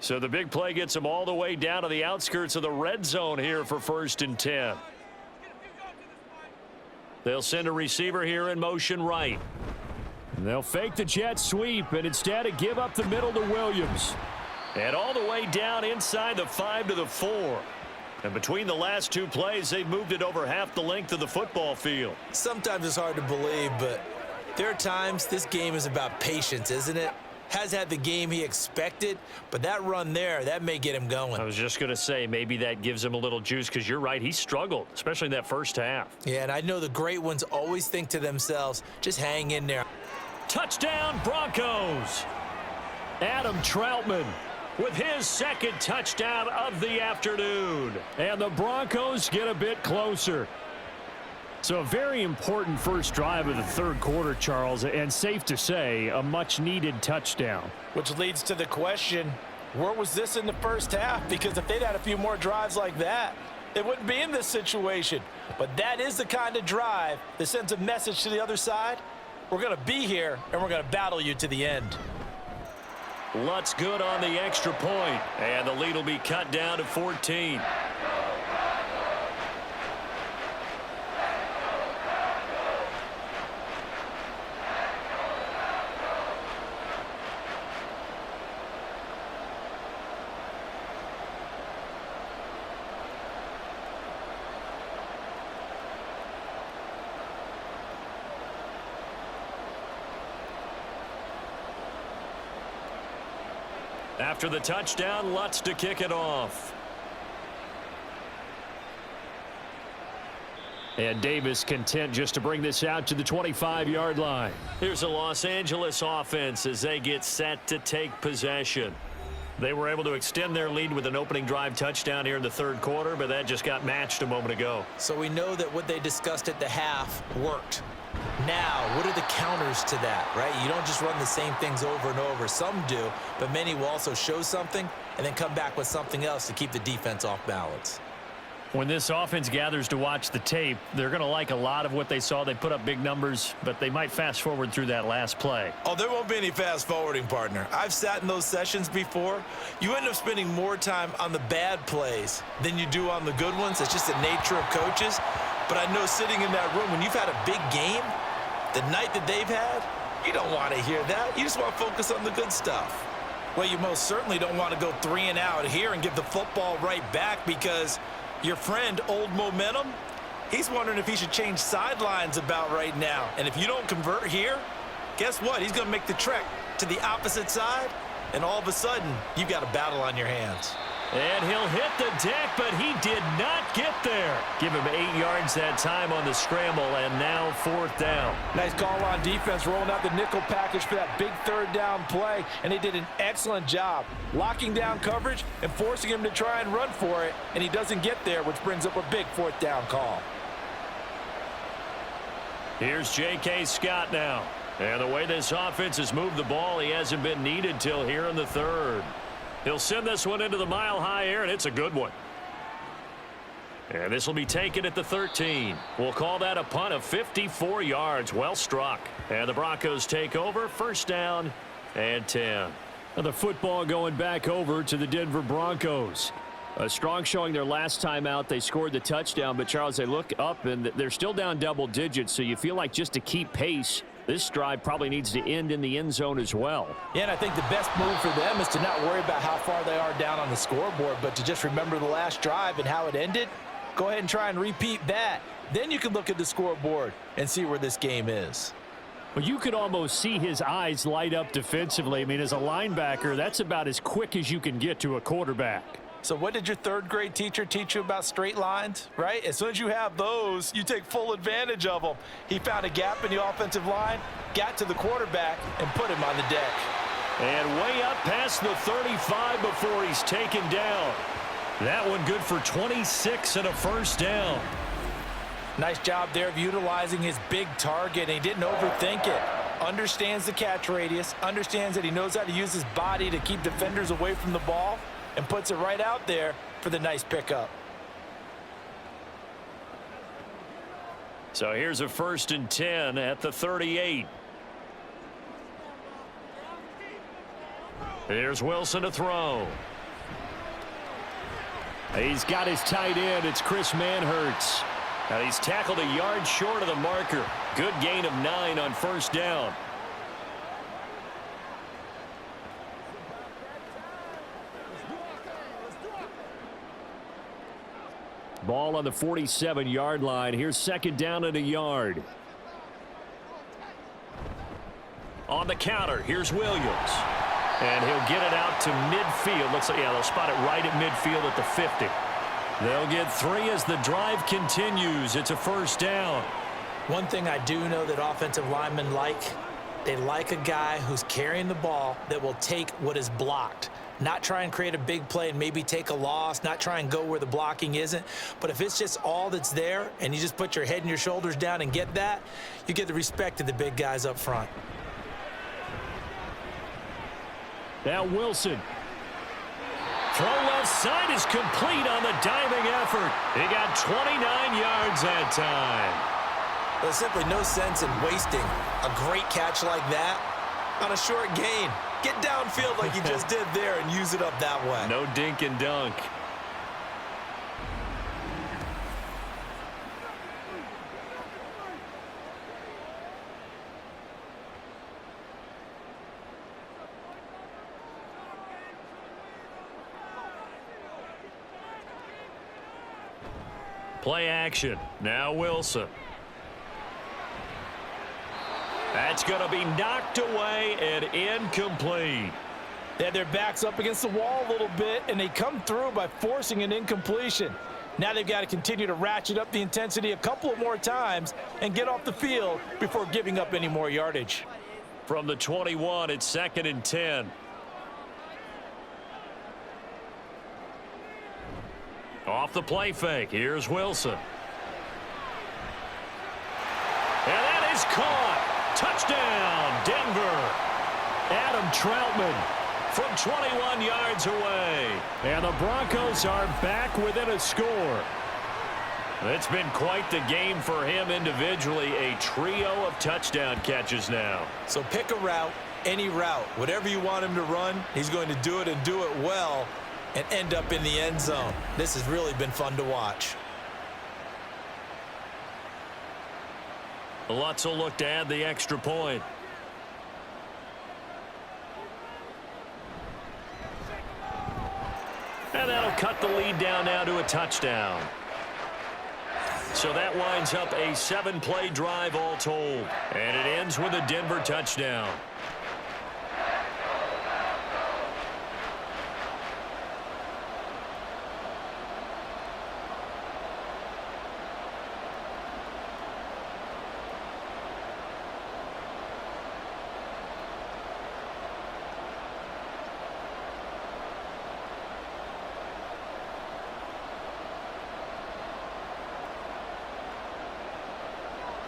So the big play gets them all the way down to the outskirts of the red zone here for 1st and 10. They'll send a receiver here in motion right. And they'll fake the jet sweep and instead give up the middle to Williams. And all the way down inside the 5 to the 4. And between the last 2 plays, they've moved it over half the length of the football field. Sometimes it's hard to believe, but there are times this game is about patience, isn't it? Has had the game he expected, but that run there, that may get him going. I was just going to say, maybe that gives him a little juice because you're right, he struggled, especially in that first half. Yeah, and I know the great ones always think to themselves, just hang in there. Touchdown, Broncos. Adam Troutman with his second touchdown of the afternoon. And the Broncos get a bit closer. So a very important first drive of the third quarter, Charles, and safe to say, a much-needed touchdown. Which leads to the question, where was this in the first half? Because if they'd had a few more drives like that, they wouldn't be in this situation. But that is the kind of drive that sends a message to the other side. We're going to be here, and we're going to battle you to the end. Lutz good on the extra point, and the lead will be cut down to 14. After the touchdown, Lutz to kick it off. And Davis content just to bring this out to the 25-yard line. Here's the Los Angeles offense as they get set to take possession. They were able to extend their lead with an opening drive touchdown here in the third quarter, but that just got matched a moment ago. So we know that what they discussed at the half worked. Now, what are the counters to that, right? You don't just run the same things over and over. Some do, but many will also show something and then come back with something else to keep the defense off balance. When this offense gathers to watch the tape, they're going to like a lot of what they saw. They put up big numbers, but they might fast forward through that last play. Oh, there won't be any fast forwarding, partner. I've sat in those sessions before. You end up spending more time on the bad plays than you do on the good ones. It's just the nature of coaches. But I know sitting in that room, when you've had a big game, the night that they've had, you don't want to hear that. You just want to focus on the good stuff. Well, you most certainly don't want to go 3 and out here and give the football right back, because your friend, Old Momentum, he's wondering if he should change sidelines about right now. And if you don't convert here, guess what? He's going to make the trek to the opposite side, and all of a sudden, you've got a battle on your hands. And he'll hit the deck, but he did not get there. Give him 8 yards that time on the scramble, and now 4th down. Nice call on defense, rolling out the nickel package for that big 3rd down play, and they did an excellent job locking down coverage and forcing him to try and run for it, and he doesn't get there, which brings up a big 4th down call. Here's J.K. Scott now. And the way this offense has moved the ball, he hasn't been needed till here in the 3rd. He'll send this one into the mile-high air, and it's a good one. And this will be taken at the 13. We'll call that a punt of 54 yards. Well struck. And the Broncos take over. 1st down and 10. Now the football going back over to the Denver Broncos. A strong showing their last time out. They scored the touchdown, but Charles, they look up, and they're still down double digits, so you feel like just to keep pace, this drive probably needs to end in the end zone as well. Yeah, and I think the best move for them is to not worry about how far they are down on the scoreboard, but to just remember the last drive and how it ended. Go ahead and try and repeat that. Then you can look at the scoreboard and see where this game is. Well, you could almost see his eyes light up defensively. I mean, as a linebacker, that's about as quick as you can get to a quarterback. So what did your 3rd grade teacher teach you about straight lines, right? As soon as you have those, you take full advantage of them. He found a gap in the offensive line, got to the quarterback, and put him on the deck. And way up past the 35 before he's taken down. That one good for 26 and a 1st down. Nice job there of utilizing his big target, and he didn't overthink it. Understands the catch radius, understands that he knows how to use his body to keep defenders away from the ball, and puts it right out there for the nice pickup. So here's a 1st and 10 at the 38. Here's Wilson to throw. He's got his tight end. It's Chris Manhertz. Now he's tackled a yard short of the marker. Good gain of 9 on 1st down. Ball on the 47-yard line. Here's 2nd down and a yard. On the counter, here's Williams. And he'll get it out to midfield. Looks like, yeah, they'll spot it right at midfield at the 50. They'll get 3 as the drive continues. It's a 1st down. One thing I do know that offensive linemen like, they like a guy who's carrying the ball that will take what is blocked. Not try and create a big play and maybe take a loss, not try and go where the blocking isn't. But if it's just all that's there and you just put your head and your shoulders down and get that, you get the respect of the big guys up front. Now Wilson. Throw left side is complete on the diving effort. He got 29 yards that time. There's simply no sense in wasting a great catch like that on a short gain. Get downfield like you just did there and use it up that way. No dink and dunk. Play action. Now Wilson. That's going to be knocked away and incomplete. They had their backs up against the wall a little bit, and they come through by forcing an incompletion. Now they've got to continue to ratchet up the intensity a couple of more times and get off the field before giving up any more yardage. From the 21, it's 2nd and 10. Off the play fake. Here's Wilson. And that is caught. Touchdown, Denver. Adam Troutman from 21 yards away. And the Broncos are back within a score. It's been quite the game for him individually. A trio of touchdown catches now. So pick a route, any route. Whatever you want him to run, he's going to do it and do it well and end up in the end zone. This has really been fun to watch. Lutz will look to add the extra point. And that'll cut the lead down now to a touchdown. So that winds up a 7-play drive all told. And it ends with a Denver touchdown.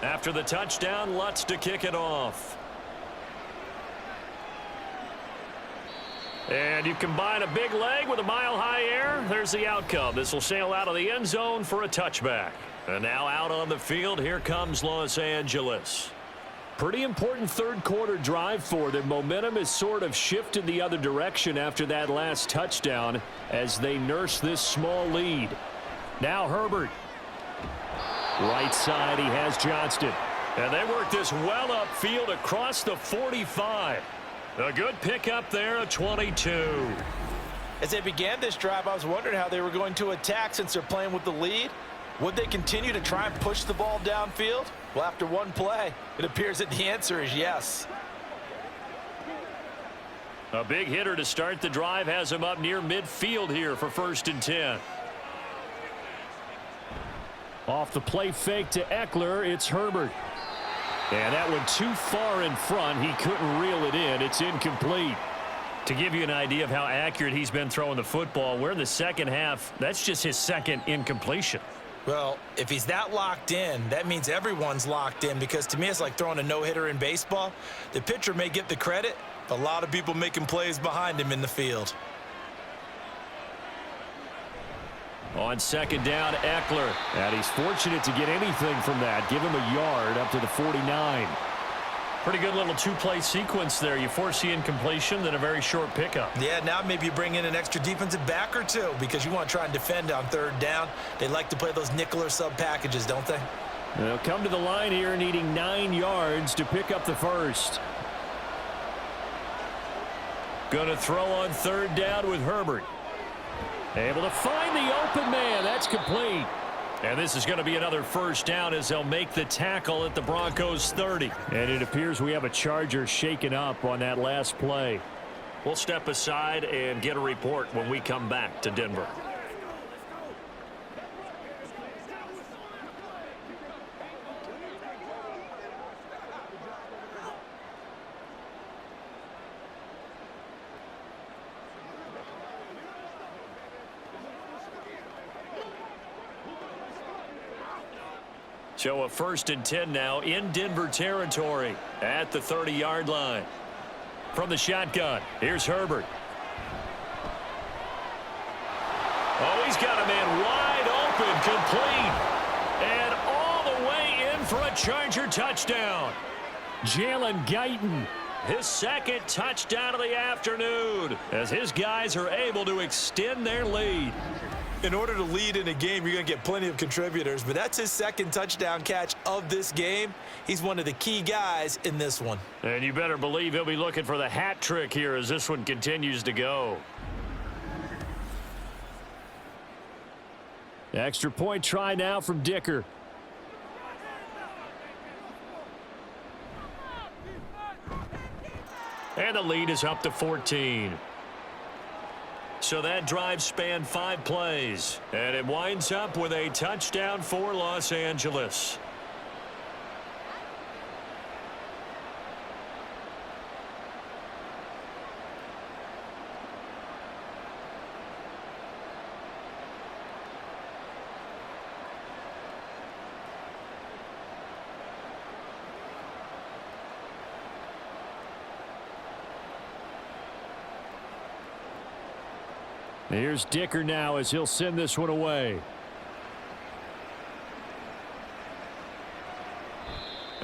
After the touchdown, Lutz to kick it off. And you combine a big leg with a mile-high air, there's the outcome. This will sail out of the end zone for a touchback. And now out on the field, here comes Los Angeles. Pretty important third-quarter drive for them. Momentum has sort of shifted the other direction after that last touchdown as they nurse this small lead. Now Herbert. Right side, he has Johnston. And they work this well upfield across the 45. A good pickup there, a 22. As they began this drive, I was wondering how they were going to attack since they're playing with the lead. Would they continue to try and push the ball downfield? Well, after one play, it appears that the answer is yes. A big hitter to start the drive has him up near midfield here for 1st and 10. Off the play fake to Eckler, it's Herbert. And that one too far in front. He couldn't reel it in. It's incomplete. To give you an idea of how accurate he's been throwing the football, we're in the second half. That's just his second incompletion. Well, if he's that locked in, that means everyone's locked in, because to me it's like throwing a no-hitter in baseball. The pitcher may get the credit, a lot of people making plays behind him in the field. On 2nd down, Eckler. And he's fortunate to get anything from that. Give him a yard up to the 49. Pretty good little two-play sequence there. You force the incompletion, then a very short pickup. Yeah, now maybe you bring in an extra defensive back or two because you want to try and defend on 3rd down. They like to play those nickel or sub packages, don't they? They'll come to the line here needing 9 yards to pick up the first. Going to throw on 3rd down with Herbert. Able to find the open man. That's complete. And this is going to be another 1st down as they'll make the tackle at the Broncos 30. And it appears we have a Charger shaken up on that last play. We'll step aside and get a report when we come back to Denver. So a 1st and 10 now in Denver territory at the 30-yard line. From the shotgun, here's Herbert. Oh, he's got a man wide open, complete. And all the way in for a Charger touchdown. Jalen Guyton, his 2nd touchdown of the afternoon, as his guys are able to extend their lead. In order to lead in a game, you're going to get plenty of contributors, but that's his 2nd touchdown catch of this game. He's one of the key guys in this one. And you better believe he'll be looking for the hat trick here as this one continues to go. Extra point try now from Dicker. And the lead is up to 14. So that drive spanned 5 plays, and it winds up with a touchdown for Los Angeles. Here's Dicker now as he'll send this one away.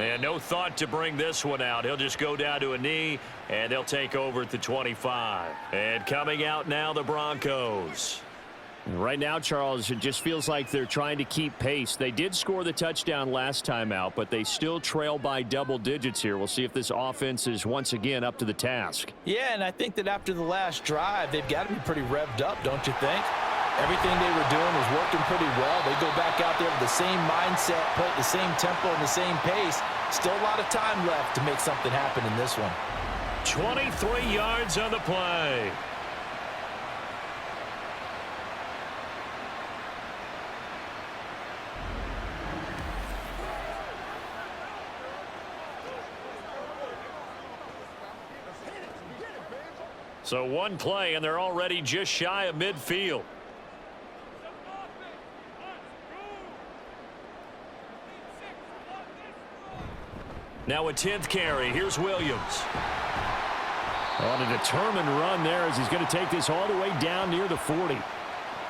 And no thought to bring this one out. He'll just go down to a knee, and they'll take over at the 25. And coming out now, the Broncos. Right now, Charles, it just feels like they're trying to keep pace. They did score the touchdown last time out, but they still trail by double digits here. We'll see if this offense is once again up to the task. Yeah, and I think that after the last drive, they've got to be pretty revved up, don't you think? Everything they were doing was working pretty well. They go back out there with the same mindset, play at the same tempo and the same pace. Still a lot of time left to make something happen in this one. 23 yards on the play. So one play, and they're already just shy of midfield. Now a 10th carry. Here's Williams. On a determined run there as he's going to take this all the way down near the 40.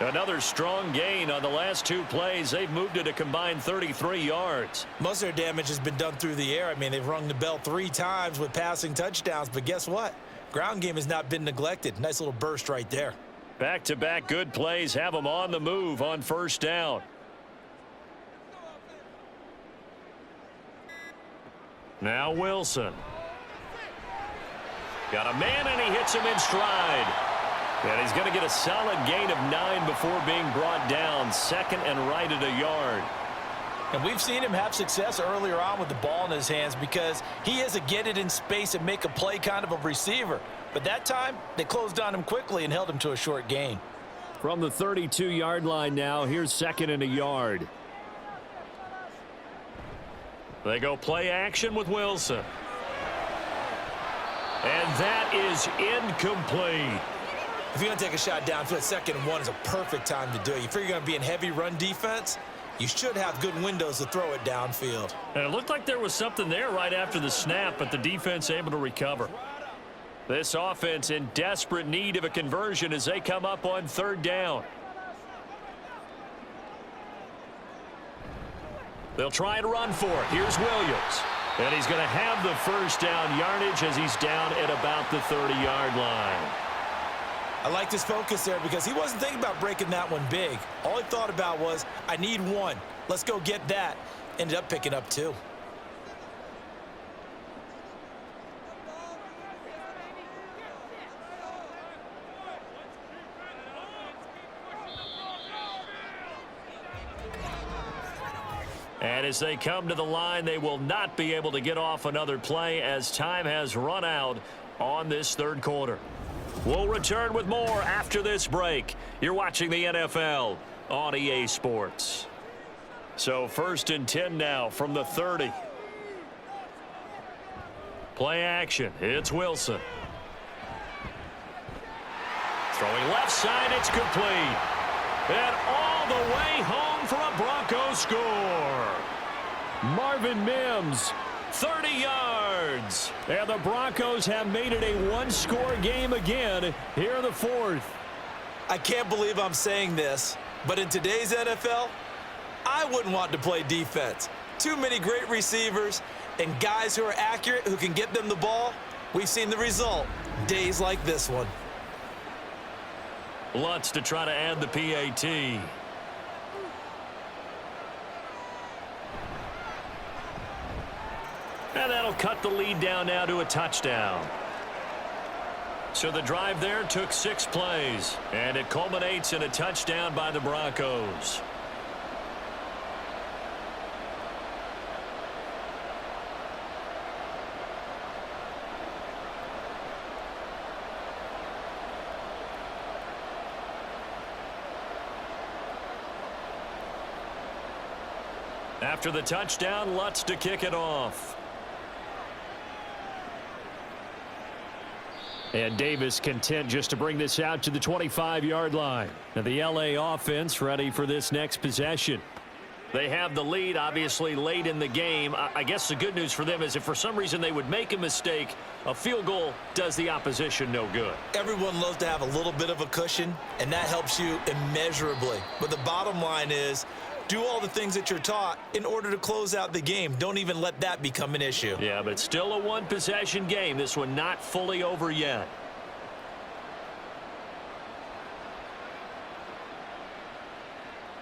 Another strong gain on the last two plays. They've moved it a combined 33 yards. Most of their damage has been done through the air. I mean, they've rung the bell 3 times with passing touchdowns, but guess what? Ground game has not been neglected. Nice little burst right there. Back-to-back good plays have them on the move on first down. Now Wilson. Got a man, and he hits him in stride. And he's going to get a solid gain of 9 before being brought down. Second and right at a yard. And we've seen him have success earlier on with the ball in his hands because he is a get it in space and make a play kind of a receiver. But that time, they closed on him quickly and held him to a short gain. From the 32-yard line now, here's second and a yard. They go play action with Wilson. And that is incomplete. If you're going to take a shot downfield, 2nd and 1 is a perfect time to do it. You figure you're going to be in heavy run defense, you should have good windows to throw it downfield. And it looked like there was something there right after the snap, but the defense able to recover. This offense in desperate need of a conversion as they come up on 3rd down. They'll try and run for it. Here's Williams. And he's going to have the first down yardage as he's down at about the 30-yard line. I like his focus there because he wasn't thinking about breaking that one big. All he thought about was, I need 1. Let's go get that. Ended up picking up 2. And as they come to the line, they will not be able to get off another play as time has run out on this 3rd quarter. We'll return with more after this break. You're watching the NFL on EA Sports. So 1st and 10 now from the 30. Play action. It's Wilson. Throwing left side. It's complete. And all the way home for a Broncos score. Marvin Mims. 30 yards. And the Broncos have made it a one-score game again here in the 4th. I can't believe I'm saying this, but in today's NFL, I wouldn't want to play defense. Too many great receivers and guys who are accurate who can get them the ball. We've seen the result. Days like this one. Lutz to try to add the PAT. And that'll cut the lead down now to a touchdown. So the drive there took 6 plays, and it culminates in a touchdown by the Broncos. After the touchdown, Lutz to kick it off. And Davis content just to bring this out to the 25-yard line. Now the LA offense ready for this next possession. They have the lead, obviously, late in the game. I guess the good news for them is if for some reason they would make a mistake, a field goal does the opposition no good. Everyone loves to have a little bit of a cushion, and that helps you immeasurably. But the bottom line is, Do all the things that you're taught in order to close out the game. Don't even let that become an issue. Yeah, but still a one-possession game. This one not fully over yet.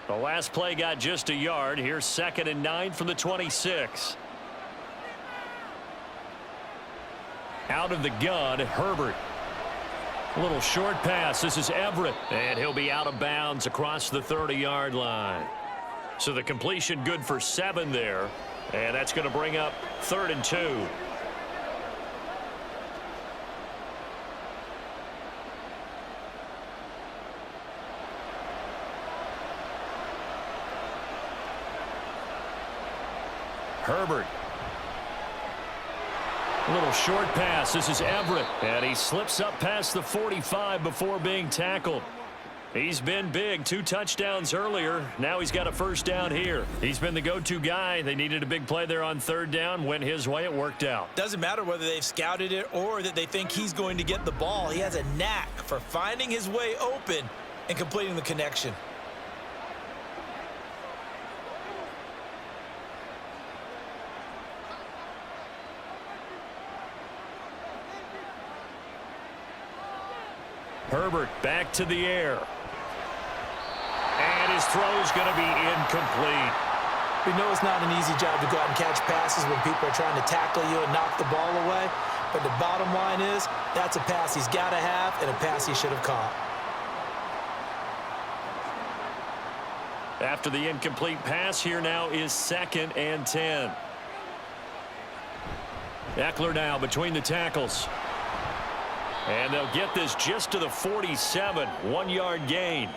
The last play got just a yard. Here's 2nd and 9 from the 26. Out of the gun, Herbert. A little short pass. This is Everett. And he'll be out of bounds across the 30-yard line. So the completion good for 7 there. And that's going to bring up 3rd and 2. Herbert. A little short pass. This is Everett. And he slips up past the 45 before being tackled. He's been big. 2 touchdowns earlier. Now he's got a first down here. He's been the go-to guy. They needed a big play there on 3rd down. Went his way. It worked out. Doesn't matter whether they've scouted it or that they think he's going to get the ball. He has a knack for finding his way open and completing the connection. Herbert back to the air. And his throw's going to be incomplete. We know it's not an easy job to go out and catch passes when people are trying to tackle you and knock the ball away. But the bottom line is that's a pass he's got to have and a pass he should have caught. After the incomplete pass, here now is 2nd and 10. Eckler now between the tackles. And they'll get this just to the 47, 1-yard gain.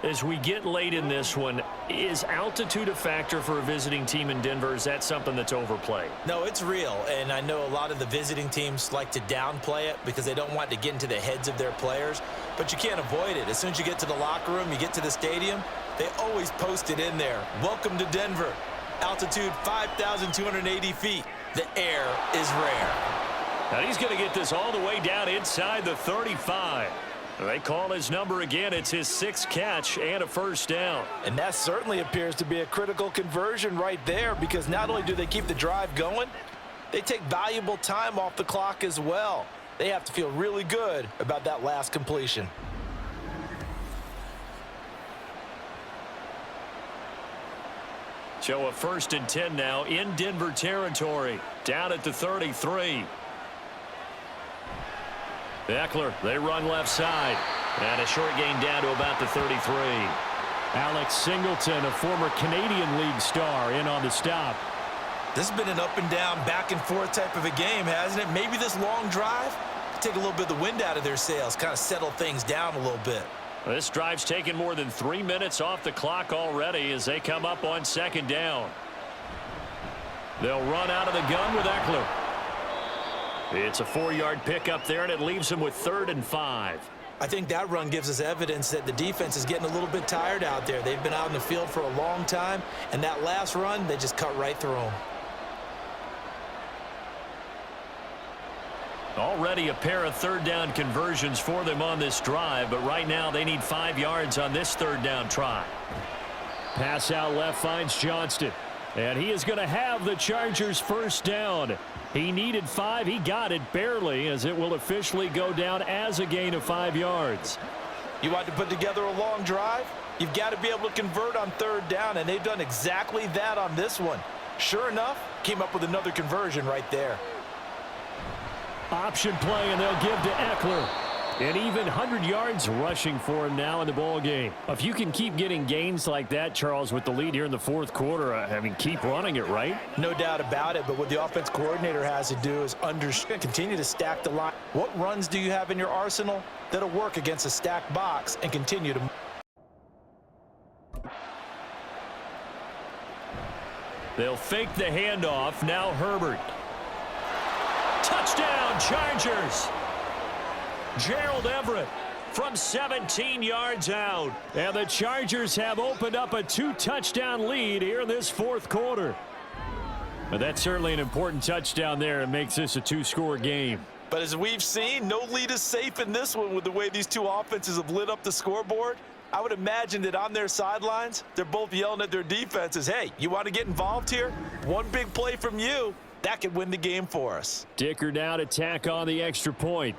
As we get late in this one, is altitude a factor for a visiting team in Denver? Is that something that's overplayed? No, it's real, and I know a lot of the visiting teams like to downplay it because they don't want to get into the heads of their players, but you can't avoid it. As soon as you get to the locker room, you get to the stadium, they always post it in there. Welcome to Denver. Altitude 5,280 feet. The air is rare. Now he's going to get this all the way down inside the 35. They call his number again. It's his 6th catch and a first down. And that certainly appears to be a critical conversion right there because not only do they keep the drive going, they take valuable time off the clock as well. They have to feel really good about that last completion. So a 1st and 10 now in Denver territory. Down at the 33. Eckler, they run left side. And a short gain down to about the 33. Alex Singleton, a former Canadian League star, in on the stop. This has been an up and down, back and forth type of a game, hasn't it? Maybe this long drive take a little bit of the wind out of their sails, kind of settle things down a little bit. This drive's taken more than 3 minutes off the clock already as they come up on 2nd down. They'll run out of the gun with Eckler. It's a 4-yard pickup there, and it leaves him with 3rd and 5. I think that run gives us evidence that the defense is getting a little bit tired out there. They've been out in the field for a long time, and that last run, they just cut right through them. Already a pair of 3rd down conversions for them on this drive, but right now they need 5 yards on this 3rd down try. Pass out left finds Johnston, and he is going to have the Chargers' first down. He needed 5. He got it barely, as it will officially go down as a gain of 5 yards. You want to put together a long drive? You've got to be able to convert on 3rd down, and they've done exactly that on this one. Sure enough, came up with another conversion right there. Option play, and they'll give to Eckler. And even 100 yards rushing for him now in the ball game. If you can keep getting gains like that, Charles, with the lead here in the 4th quarter, I mean, keep running it, right? No doubt about it, but what the offense coordinator has to do is continue to stack the line. What runs do you have in your arsenal that'll work against a stacked box and continue to... They'll fake the handoff. Now Herbert. Touchdown, Chargers! Gerald Everett from 17 yards out. And the Chargers have opened up a 2-touchdown lead here in this 4th quarter. But that's certainly an important touchdown there. It makes this a 2-score game. But as we've seen, no lead is safe in this one with the way these two offenses have lit up the scoreboard. I would imagine that on their sidelines, they're both yelling at their defenses, hey, you want to get involved here? One big play from you, that could win the game for us. Dicker now to tack on the extra point.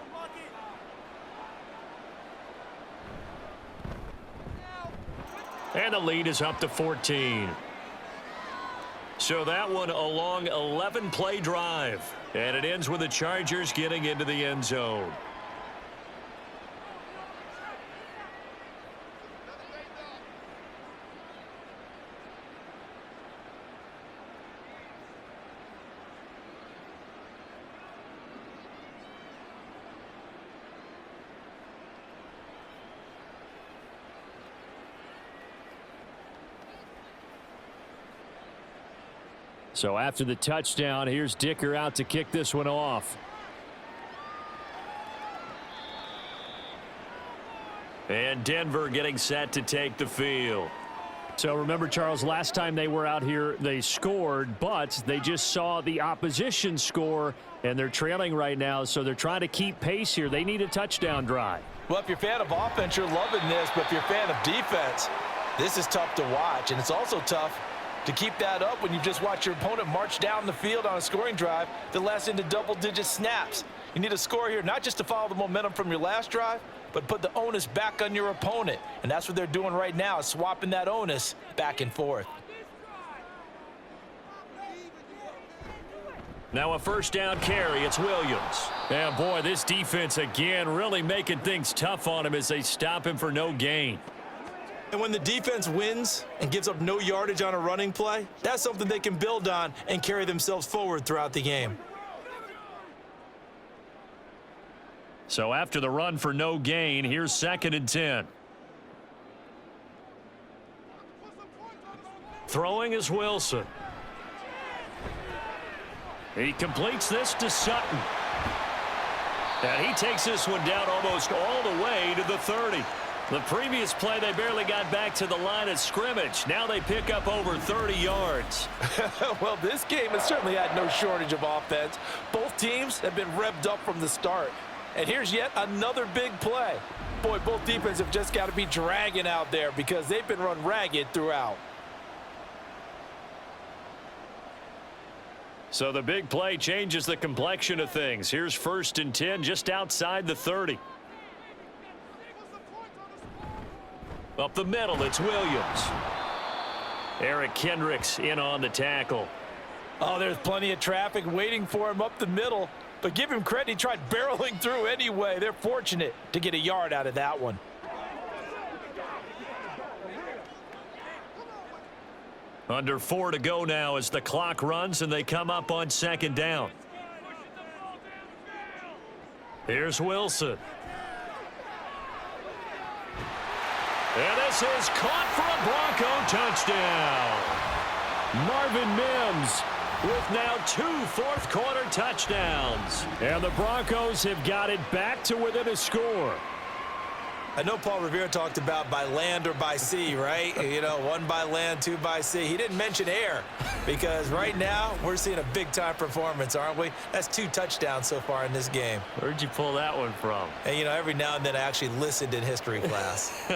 And the lead is up to 14. So that one a long 11-play drive. And it ends with the Chargers getting into the end zone. So after the touchdown, here's Dicker out to kick this one off. And Denver getting set to take the field. So remember, Charles, last time they were out here, they scored, but they just saw the opposition score, and they're trailing right now, so they're trying to keep pace here. They need a touchdown drive. Well, if you're a fan of offense, you're loving this, but if you're a fan of defense, this is tough to watch, and it's also tough to keep that up when you just watch your opponent march down the field on a scoring drive that lasts into double-digit snaps. You need a score here, not just to follow the momentum from your last drive, but put the onus back on your opponent. And that's what they're doing right now, is swapping that onus back and forth. Now a first down carry, it's Williams. And boy, this defense again really making things tough on him as they stop him for no gain. And when the defense wins and gives up no yardage on a running play, that's something they can build on and carry themselves forward throughout the game. So after the run for no gain, here's 2nd and 10. Throwing is Wilson. He completes this to Sutton. And he takes this one down almost all the way to the 30. The previous play, they barely got back to the line of scrimmage. Now they pick up over 30 yards. Well, this game has certainly had no shortage of offense. Both teams have been revved up from the start. And here's yet another big play. Boy, both defenses have just got to be dragging out there because they've been run ragged throughout. So the big play changes the complexion of things. Here's 1st and 10 just outside the 30. Up the middle, it's Williams. Eric Kendricks in on the tackle. Oh, there's plenty of traffic waiting for him up the middle. But give him credit, he tried barreling through anyway. They're fortunate to get a yard out of that one. Under 4 to go now as the clock runs and they come up on 2nd down. Here's Wilson. And this is caught for a Bronco touchdown. Marvin Mims with now 2 fourth-quarter touchdowns. And the Broncos have got it back to within a score. I know Paul Revere talked about by land or by sea, right? You know, 1 by land, 2 by sea. He didn't mention air because right now we're seeing a big-time performance, aren't we? That's 2 touchdowns so far in this game. Where'd you pull that one from? And, you know, every now and then I actually listened in history class.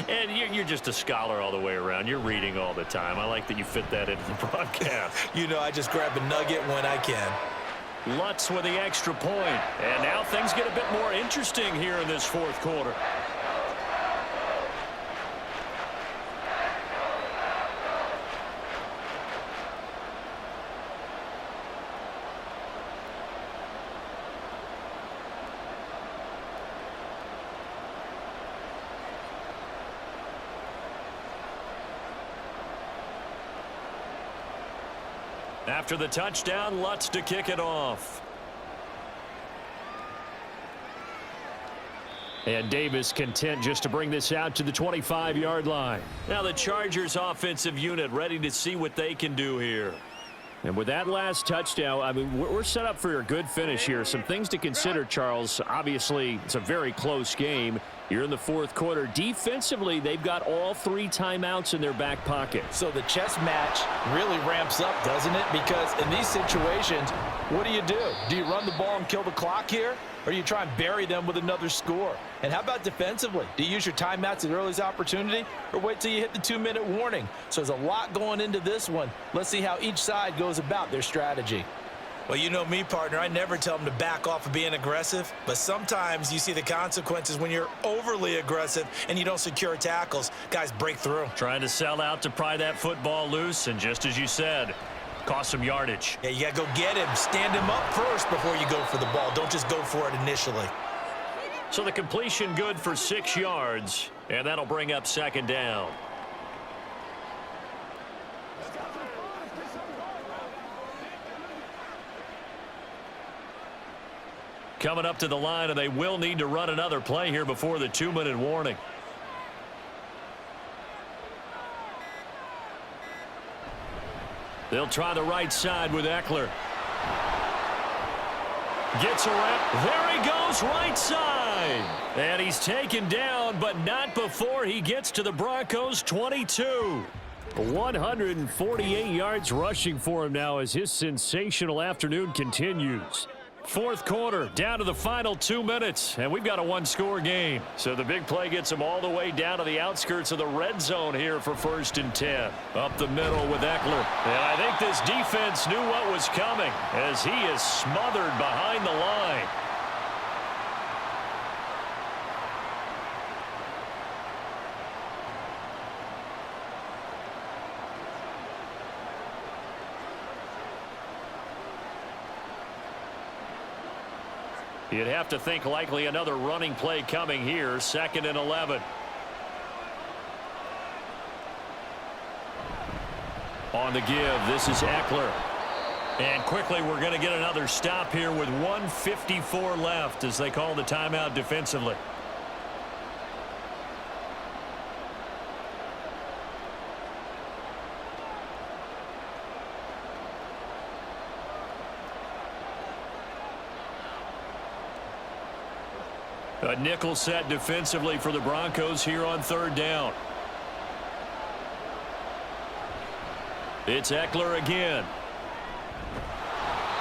And you're just a scholar all the way around. You're reading all the time. I like that you fit that into the broadcast. You know, I just grab a nugget when I can. Lutz with the extra point. And now things get a bit more interesting here in this 4th quarter. After the touchdown, Lutz to kick it off. And Davis content just to bring this out to the 25-yard line. Now the Chargers offensive unit ready to see what they can do here. And with that last touchdown, I mean, we're set up for a good finish here. Some things to consider, Charles. Obviously, it's a very close game. You're in the 4th quarter. Defensively, they've got all 3 timeouts in their back pocket. So the chess match really ramps up, doesn't it? Because in these situations, what do? Do you run the ball and kill the clock here? or do you try and bury them with another score? And how about defensively? Do you use your timeouts at the earliest opportunity, or wait till you hit the 2-minute warning? So there's a lot going into this one. Let's see how each side goes about their strategy. Well, you know me, partner. I never tell them to back off of being aggressive, but sometimes you see the consequences when you're overly aggressive and you don't secure tackles. Guys break through. Trying to sell out to pry that football loose, and just as you said, cost some yardage. Yeah, you got to go get him. Stand him up first before you go for the ball. Don't just go for it initially. So the completion good for 6 yards, and that'll bring up 2nd down. Coming up to the line, and they will need to run another play here before the 2-minute warning. They'll try the right side with Eckler. Gets around. There he goes, right side. And he's taken down, but not before he gets to the Broncos' 22. 148 yards rushing for him now as his sensational afternoon continues. 4th quarter, down to the final 2 minutes, and we've got a 1-score game. So the big play gets him all the way down to the outskirts of the red zone here for 1st and 10. Up the middle with Eckler. And I think this defense knew what was coming as he is smothered behind the line. You'd have to think likely another running play coming here. 2nd and 11. On the give, this is Eckler. And quickly we're going to get another stop here with 1:54 left as they call the timeout defensively. A nickel set defensively for the Broncos here on 3rd down. It's Eckler again.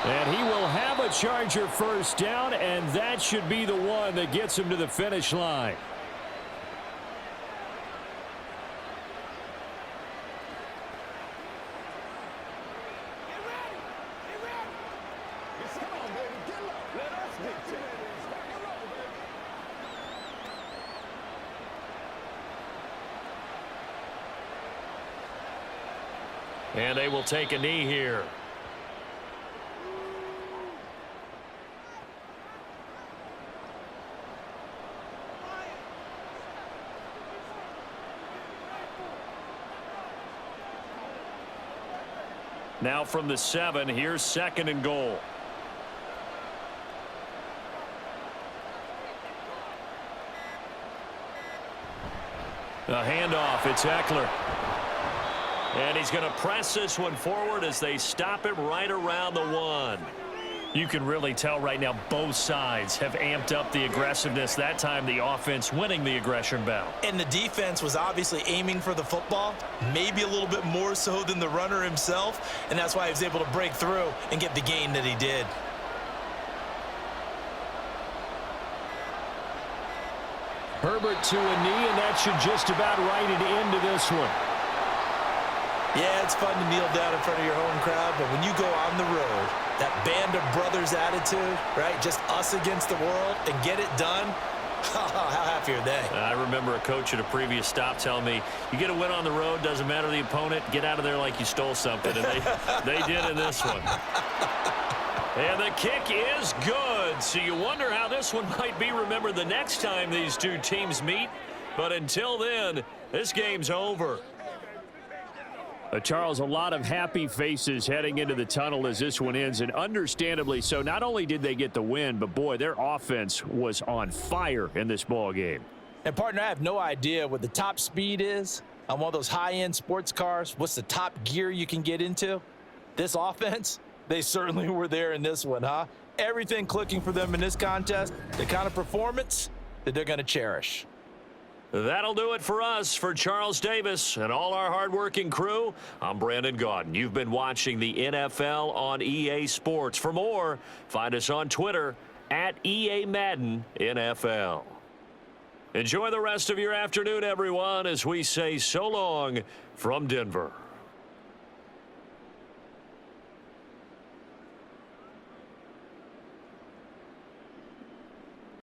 And he will have a Charger 1st down, and that should be the one that gets him to the finish line. And they will take a knee here. Now from the 7, here's 2nd and goal. A handoff, it's Eckler. And he's going to press this one forward as they stop him right around the 1. You can really tell right now both sides have amped up the aggressiveness. That time the offense winning the aggression battle. And the defense was obviously aiming for the football, maybe a little bit more so than the runner himself, and that's why he was able to break through and get the gain that he did. Herbert to a knee, and that should just about write it into this one. Yeah, it's fun to kneel down in front of your home crowd, but when you go on the road, that band of brothers attitude, right, just us against the world, and get it done, how happy are they? I remember a coach at a previous stop telling me, you get a win on the road, doesn't matter the opponent, get out of there like you stole something, and they did in this one. And the kick is good, so you wonder how this one might be remembered the next time these two teams meet, but until then, this game's over. Charles, a lot of happy faces heading into the tunnel as this one ends, and understandably so. Not only did they get the win, but boy, their offense was on fire in this ball game. And partner, I have no idea what the top speed is on one of those high-end sports cars. What's the top gear you can get into? This offense, they certainly were there in this one, huh? Everything clicking for them in this contest, the kind of performance that they're going to cherish. That'll do it for us. For Charles Davis and all our hardworking crew, I'm Brandon Gaudin. You've been watching the NFL on EA Sports. For more, find us on Twitter at EA Madden NFL. Enjoy the rest of your afternoon, everyone, as we say so long from Denver.